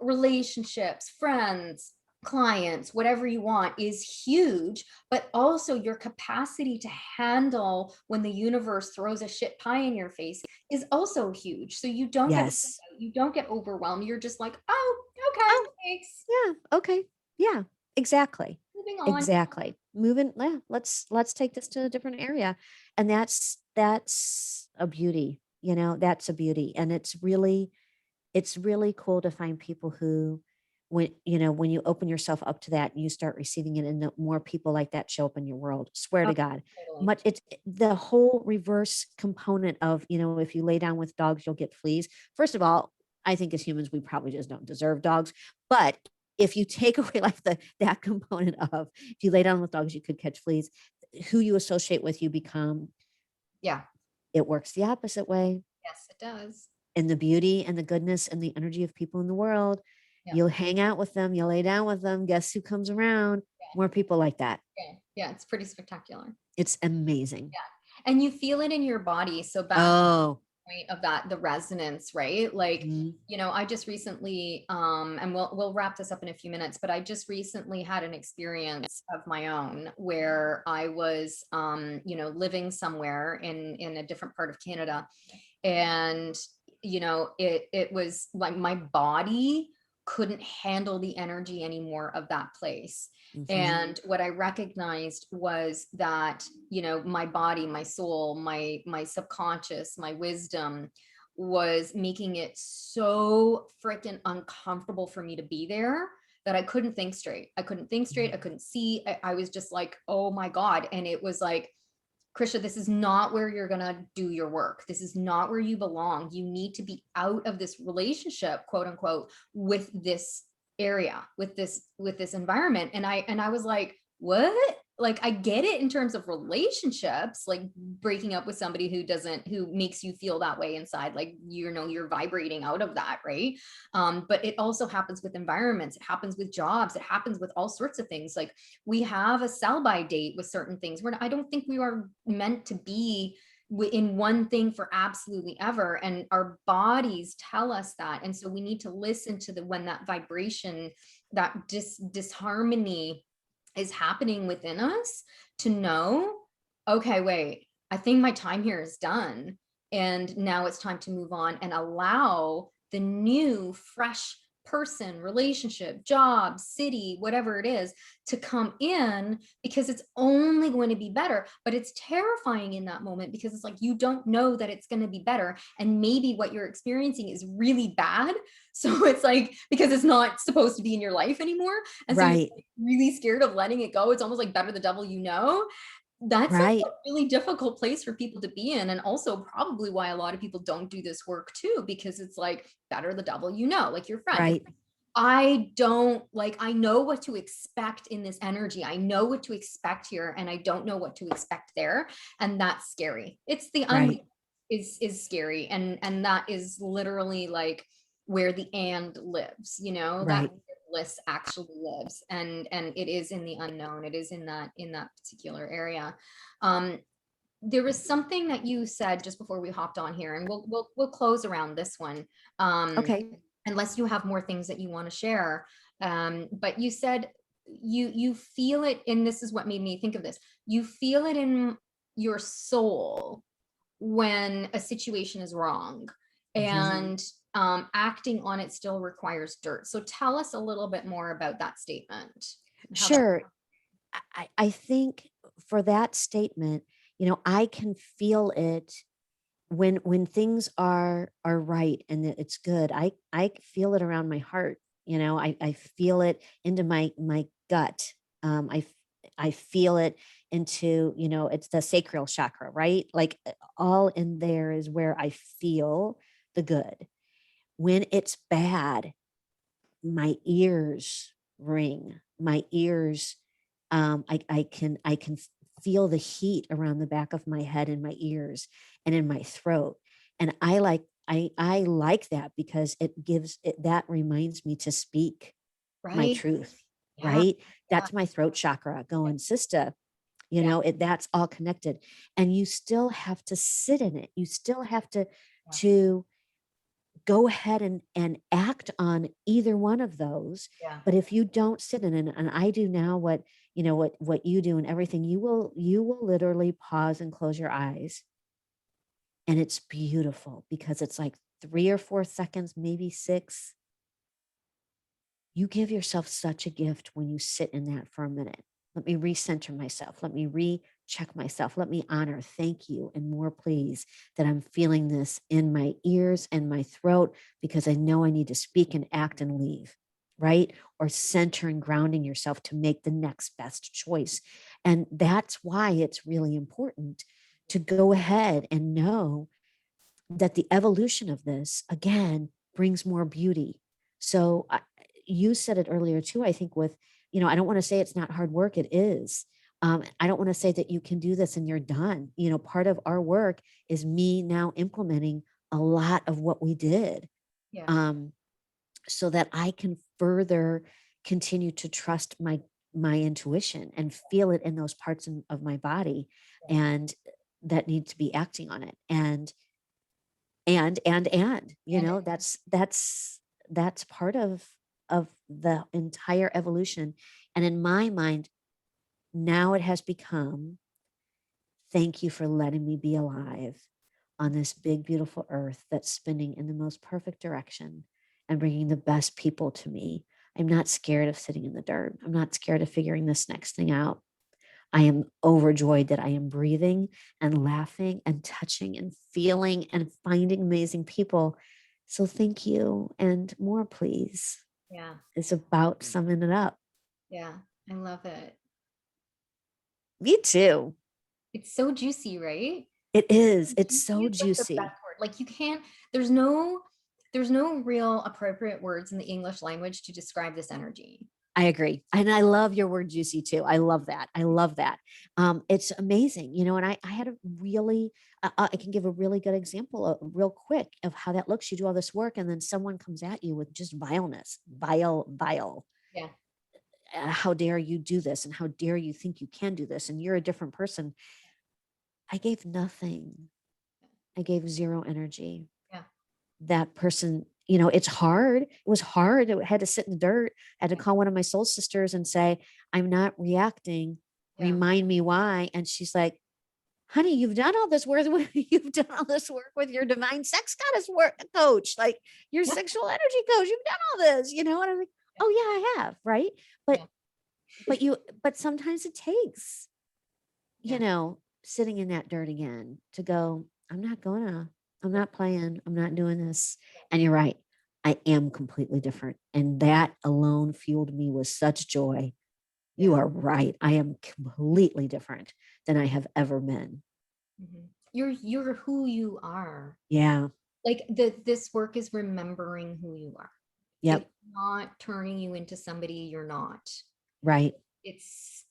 relationships, friends, clients, whatever you want, is huge. But also your capacity to handle when the universe throws a shit pie in your face is also huge. So yes. you don't get overwhelmed. You're just like, oh, okay, Oh, thanks, yeah. Okay. Yeah. Exactly. moving on. Exactly. Moving, yeah, let's take this to a different area. And that's a beauty, that's a beauty. And it's really cool to find people who, when you open yourself up to that and you start receiving it, and more people like that show up in your world, swear Oh, to God. totally. Much it's the whole reverse component of, if you lay down with dogs, you'll get fleas. First of all, I think as humans, we probably just don't deserve dogs. But if you take away like that component of, if you lay down with dogs, you could catch fleas, who you associate with, you become. Yeah. It works the opposite way. Yes, it does. And the beauty and the goodness and the energy of people in the world, Yeah. you'll hang out with them, you'll lay down with them. Guess who comes around? More people like that. Yeah. Yeah. It's pretty spectacular. It's amazing. Yeah. And you feel it in your body. So back Oh. point of that, the resonance, right? Like, Mhm. I just recently, and we'll wrap this up in a few minutes, but I just recently had an experience of my own where I was, living somewhere in a different part of Canada. And, it was like my body couldn't handle the energy anymore of that place. Mhm. And what I recognized was that, my body, my soul, my subconscious, my wisdom was making it so freaking uncomfortable for me to be there, that I couldn't think straight. I couldn't think straight. I couldn't see. I was just like, oh my God. And it was like, Krisha, this is not where you're going to do your work. This is not where you belong. You need to be out of this relationship, quote unquote, with this area, with this environment. And I was like, what? like, I get it in terms of relationships, like breaking up with somebody who makes you feel that way inside, like, you're vibrating out of that, right? But it also happens with environments, it happens with jobs, it happens with all sorts of things. Like, we have a sell by date with certain things. I don't think we are meant to be in one thing for absolutely ever, and our bodies tell us that. And so we need to listen to when that vibration, that disharmony is happening within us, to know, okay, wait, I think my time here is done, and now it's time to move on and allow the new fresh person, relationship, job, city, whatever it is, to come in, because it's only going to be better. But it's terrifying in that moment, because it's like, you don't know that it's going to be better, and maybe what you're experiencing is really bad. So it's like, because it's not supposed to be in your life anymore, and so you're Right. really scared of letting it go. It's almost like better the devil you know. That's like a Right. really difficult place for people to be in, and also probably why a lot of people don't do this work too, because it's like, better the devil you know, like your friend. It's Right. like, I don't like, I know what to expect in this energy. I know what to expect here, and I don't know what to expect there. And that's scary. It's the unknown Right. is scary. And that is literally like where the and lives, that Right. bliss actually lives. And it is in the unknown. It is in that particular area. um there was something that you said just before we hopped on here, and we'll close around this one, Okay. unless you have more things that you want to share. But you said you feel it, and this is what made me think of this. You feel it in your soul when a situation is wrong, Mhm. and acting on it still requires dirt. So tell us a little bit more about that statement. How that. Sure. I think for that statement, I can feel it when things are right and it's good. I feel it around my heart. I feel it into my gut. I feel it into, it's the sacral chakra, right? Like all in there is where I feel the good. When it's bad, my ears ring. My ears, I can feel the heat around the back of my head and my ears and in my throat. And I like that because that reminds me to speak my Right. truth, Yeah. right? Yeah. That's my throat chakra going, sister. Yeah. That's all connected. And you still have to sit in it. You still have to Yeah. to go ahead and act on either one of those. Yeah. But if you don't sit in it, and I do now what you do and everything, you will literally pause and close your eyes. And it's beautiful because it's like 3 or 4 seconds, maybe 6. You give yourself such a gift when you sit in that for a minute. Let me recenter myself. Let me recheck myself. Let me honor, thank you, and more please that I'm feeling this in my ears and my throat because I know I need to speak and act and leave, right? Or center and grounding yourself to make the next best choice. And that's why it's really important to go ahead and know that the evolution of this, again, brings more beauty. So you said it earlier too, I think with, I don't want to say it's not hard work. It is. I don't want to say that you can do this and you're done. Part of our work is me now implementing a lot of what we did, Yeah. um, so that I can further continue to trust my intuition and feel it in those parts of my body, and that need to be acting on it. And And that's part of the entire evolution. And in my mind now it has become, thank you for letting me be alive on this big beautiful earth that's spinning in the most perfect direction and bringing the best people to me. I'm not scared of sitting in the dirt. I'm not scared of figuring this next thing out. I am overjoyed that I am breathing and laughing and touching and feeling and finding amazing people. So thank you. And more, please. yeah. It's about summing it up. Yeah. I love it. Me too. It's so juicy, right? It is. It's Juicy so is like the juicy. best word. Like, you can't, there's no real appropriate words in the English language to describe this energy. I agree. And I love your word juicy too. I love that. I love that. It's amazing, and I had a really, I can give a really good example real quick of how that looks. You do all this work and then someone comes at you with just vileness, vile. Yeah. How dare you do this? And how dare you think you can do this? And you're a different person. I gave nothing. I gave zero energy. Yeah. That person, it's hard. It was hard. I had to sit in the dirt. I had to call one of my soul sisters and say, I'm not reacting. Yeah. Remind me why. And she's like, honey, you've done all this work. You've done all this work with your divine sex goddess work coach, like your Yeah. sexual energy coach. You've done all this, and I'm like, oh yeah, I have. Right. Yeah. But sometimes it takes, Yeah. sitting in that dirt again to go, I'm not playing, I'm not doing this. And you're right. I am completely different. And that alone fueled me with such joy. You Yeah. are right. I am completely different than I have ever been. Mhm. You're who you are. Yeah. Like this work is remembering who you are. Yep. It's not turning you into somebody you're not. Right. It's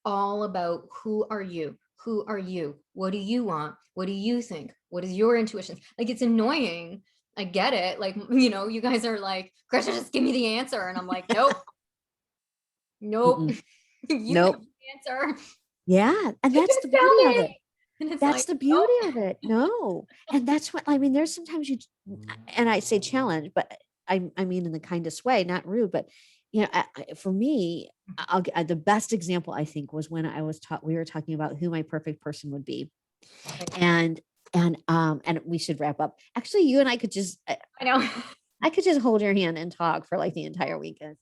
all about who are you? Who are you? What do you want? What do you think? What is your intuition? Like, it's annoying. I get it. Like, you guys are like, Gretchen, just give me the answer. And I'm like, nope, nope. Mm-mm. You have Nope. the answer. Yeah. And that's Just the tell beauty of it. me. And it's That's like, the nope. beauty of it. No. And that's what I mean. There's sometimes and I say challenge, but I mean in the kindest way, not rude, but for me, the best example I think was when we were talking about who my perfect person would be. And and we should wrap up. Actually, you and I could just I know. I could just hold your hand and talk for like the entire weekend.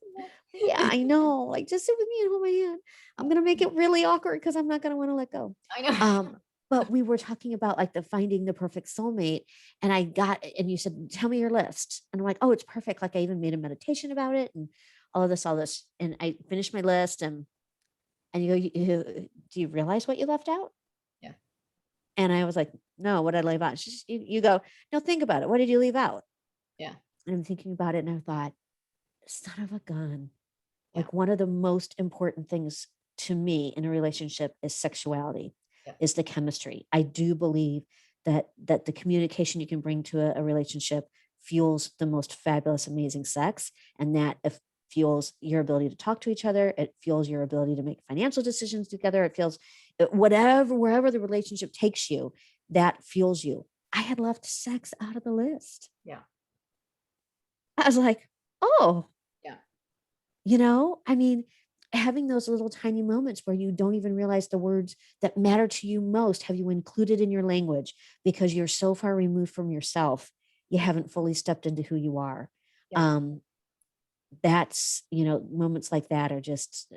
Yeah, I know. Like just sit with me and hold my hand. I'm gonna make it really awkward because I'm not gonna want to let go. I know. But we were talking about like the finding the perfect soulmate, and and you said, tell me your list. And I'm like, oh, it's perfect. Like I even made a meditation about it and all this. And I finished my list and you go, do you realize what you left out? Yeah. And I was like, no, what did I leave out? You go, no, think about it. What did you leave out? Yeah. And I'm thinking about it and I thought, son of a gun. Yeah. Like one of the most important things to me in a relationship is sexuality, Yeah. is the chemistry. I do believe that the communication you can bring to a relationship fuels the most fabulous, amazing sex. And that fuels your ability to talk to each other. It fuels your ability to make financial decisions together. It fuels wherever the relationship takes you, that fuels you. I had left sex out of the list. Yeah. I was like, oh, Yeah. I mean, having those little tiny moments where you don't even realize the words that matter to you most have you included in your language because you're so far removed from yourself, you haven't fully stepped into who you are. Yeah. That's, moments like that are just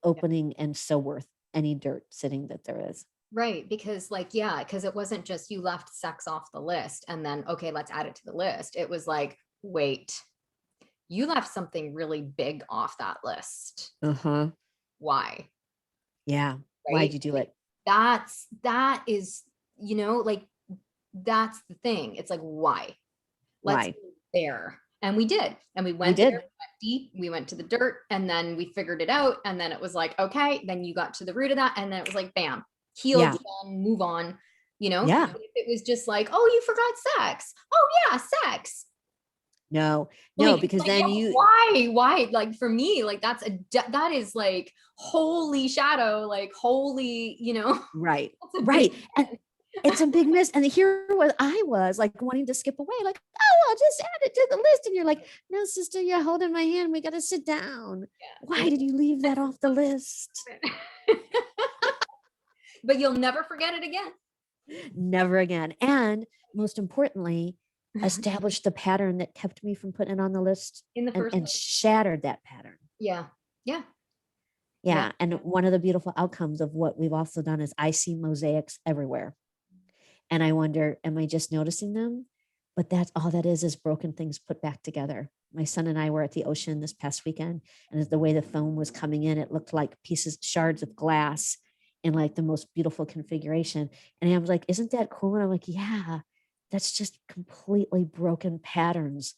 opening and so worth any dirt sitting that there is. Right. Because because it wasn't just you left sex off the list and then, okay, let's add it to the list. It was like, wait, you left something really big off that list. Uh-huh. Why? Yeah. Right? Why'd you do it? That is, like that's the thing. It's like, why? Let's Why? go there. And we did. And we We went there, did. we went deep, we went to the dirt, and then we figured it out. And then it was like, okay, then you got to the root of that. And then it was like, bam, healed, Yeah. done, move on. Yeah. If it was just like, oh, you forgot sex. Oh yeah, sex. No, Like, because yeah, then why? Like for me, like that is like holy shadow, like holy, right. that's a Right. big And it's a big miss. And here was I was like wanting to skip away, like, oh, I'll just add it to the list. And you're like, no, sister, you're holding my hand. We got to sit down. Why did you leave that off the list? But you'll never forget it again. Never again. And most importantly, establish the pattern that kept me from putting it on the list In the first and place. shattered that pattern. Yeah. Yeah. Yeah. And one of the beautiful outcomes of what we've also done is I see mosaics everywhere. And I wonder, am I just noticing them? But that's all that is broken things put back together. My son and I were at the ocean this past weekend, and the way the foam was coming in, it looked like shards of glass in like the most beautiful configuration. And I was like, isn't that cool? And I'm like, yeah, that's just completely broken patterns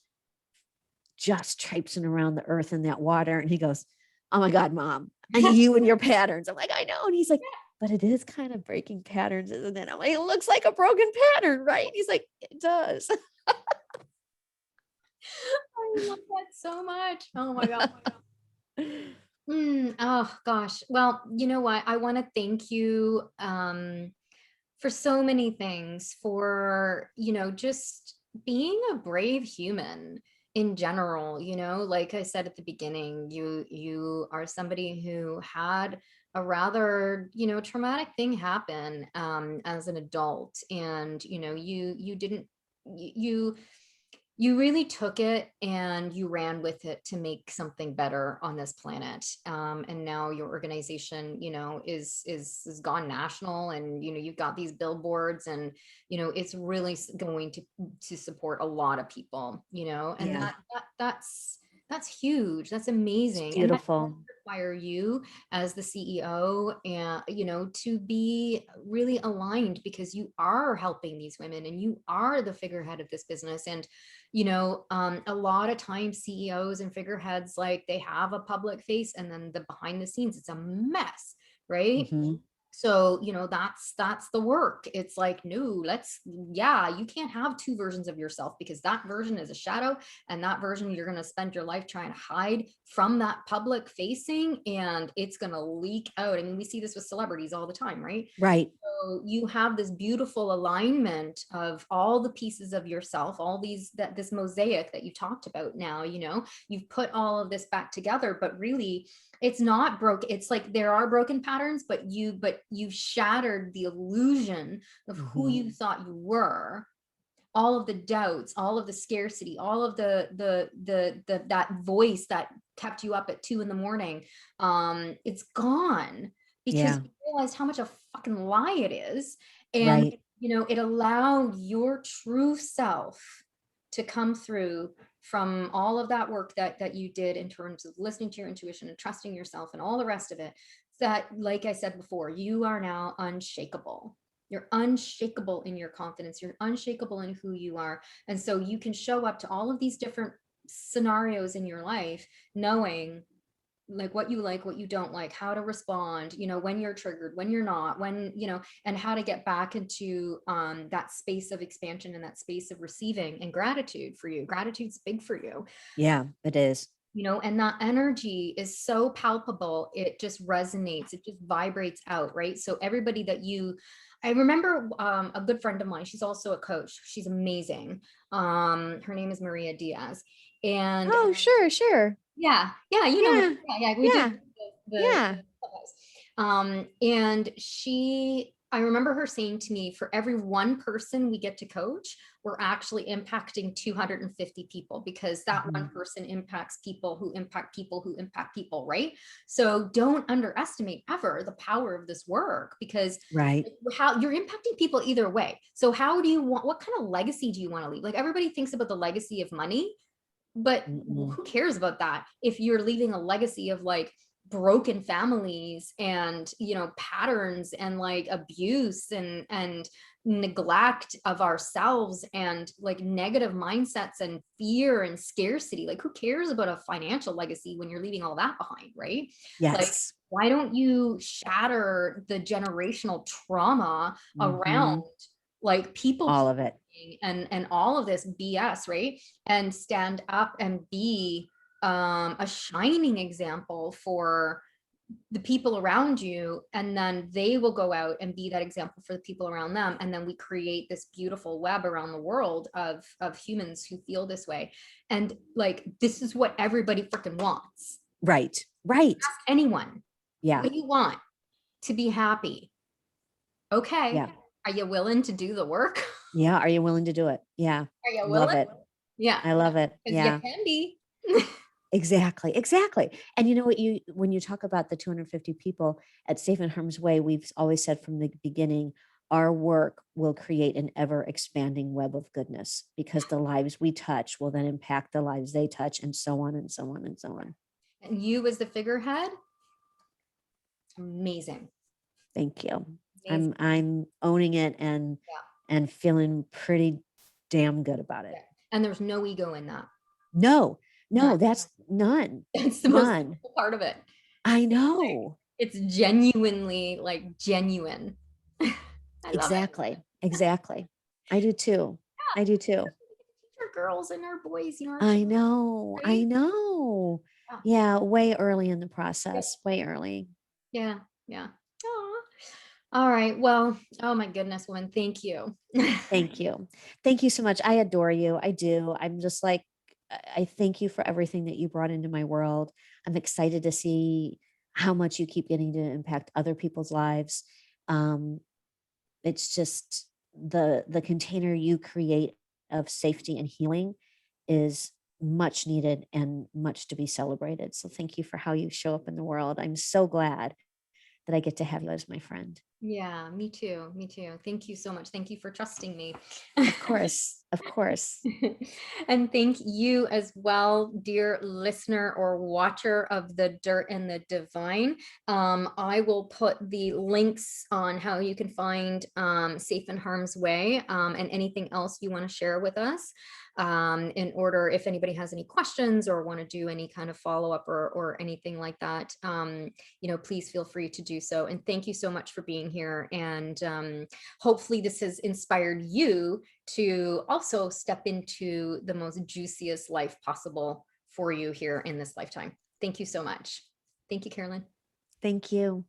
just traipsing around the earth in that water. And he goes, oh my God, Mom, you and your patterns. I'm like, I know. And he's like, but it is kind of breaking patterns, isn't it? I'm like, it looks like a broken pattern, right? He's like, it does. I love that so much. Oh my God. Oh gosh. Well, you know what? I want to thank you for so many things, for, just being a brave human in general. Like I said at the beginning, you are somebody who had a rather, traumatic thing happen as an adult. And, you didn't, you you really took it and you ran with it to make something better on this planet. And now your organization, is gone national, and you've got these billboards, and it's really going to support a lot of people. And Yeah, that's huge. That's it's amazing, and that does beautiful. require you as the CEO, and to be really aligned, because you are helping these women and you are the figurehead of this business. And a lot of times CEOs and figureheads, like, they have a public face, and then the behind the scenes, it's a mess, right? Hmm. So that's the work. It's like, no, yeah, you can't have two versions of yourself, because that version is a shadow, and that version you're going to spend your life trying to hide from that public facing, and it's going to leak out. I mean, we see this with celebrities all the time, right? Right. So you have this beautiful alignment of all the pieces of yourself, all this mosaic that you talked about. Now, you've put all of this back together, but really it's not broke. It's like there are broken patterns, but you shattered the illusion of who Hmm. you thought you were. All of the doubts, all of the scarcity, all of the that voice that kept you up at 2 a.m. It's gone, because Yeah. you realized how much a fucking lie it is. And Right. it allowed your true self to come through from all of that work that you did, in terms of listening to your intuition and trusting yourself and all the rest of it. That, like I said before, you are now unshakable. You're unshakable in your confidence. You're unshakable in who you are. And so you can show up to all of these different scenarios in your life, knowing like what you don't like, how to respond, when you're triggered, when you're not, when, and how to get back into that space of expansion and that space of receiving and gratitude. For you, gratitude's big for you. Yeah, it is. And that energy is so palpable. It just resonates, it just vibrates out, right? So everybody I remember a good friend of mine, she's also a coach, she's amazing. Her name is Maria Diaz. And Oh, sure, sure. yeah, Yeah. yeah, we did Yeah. the Yeah. clubhouse. And I remember her saying to me, for every one person we get to coach, we're actually impacting 250 people, because that one Mhm. person impacts people who impact people who impact people, right? So don't underestimate ever the power of this work, because Right. how you're impacting people either way. So how do you want, what kind of legacy do you want to leave? Like, everybody thinks about the legacy of money, but Mm-mm. who cares about that if you're leaving a legacy of like broken families and patterns and like abuse and neglect of ourselves and like negative mindsets and fear and scarcity? Like, who cares about a financial legacy when you're leaving all that behind, right? Like, Yes. why don't you shatter the generational trauma around Hmm. like people All of it. and all of this BS, right? And stand up and be a shining example for the people around you, and then they will go out and be that example for the people around them, and then we create this beautiful web around the world of humans who feel this way. And like, this is what everybody freaking wants. Right. Right. Ask anyone, Yeah. what do you want to be happy? Okay, Yeah. are you willing to do the work? Yeah. Are you willing to do it? Yeah. Are you Love willing? it. Yeah, I love it. because you Yeah. can be. Exactly. Exactly. And you know what, when you talk about the 250 people at Safe and Harm's Way, we've always said from the beginning, our work will create an ever expanding web of goodness, because the lives we touch will then impact the lives they touch, and so on and so on and so on. And you as the figurehead, amazing, Thank you. amazing. I'm owning it Yeah, and feeling pretty damn good about it. yeah. And there's no ego in that. No, No, that's none, That's the most none. beautiful part of it. I Like, know. it's genuinely like genuine. I love it. Exactly. Exactly. I do too. I do too. Teach our girls and our boys, our I children, know. I right? know. Yeah. Yeah, way early in the Yep. process, way early. Yeah. Yeah. Aw. All right. Well, oh my goodness, woman, thank you. Thank you. Thank you so much. I adore you. I do. I'm just like, I thank you for everything that you brought into my world. I'm excited to see how much you keep getting to impact other people's lives. Um, it's just the container you create of safety and healing is much needed and much to be celebrated. So thank you for how you show up in the world. I'm so glad that I get to have you as my friend. Yeah, me too. Me too. Thank you so much. Thank you for trusting me. Of course. Of course. And thank you as well, dear listener or watcher of The Dirt and the Divine. I will put the links on how you can find Safe in Harm's Way and anything else you want to share with us in order if anybody has any questions or want to do any kind of follow-up or anything like that, please feel free to do so. And thank you so much for being here. And hopefully this has inspired you to also step into the most juiciest life possible for you here in this lifetime. Thank you so much. Thank you, Caroline. Thank you.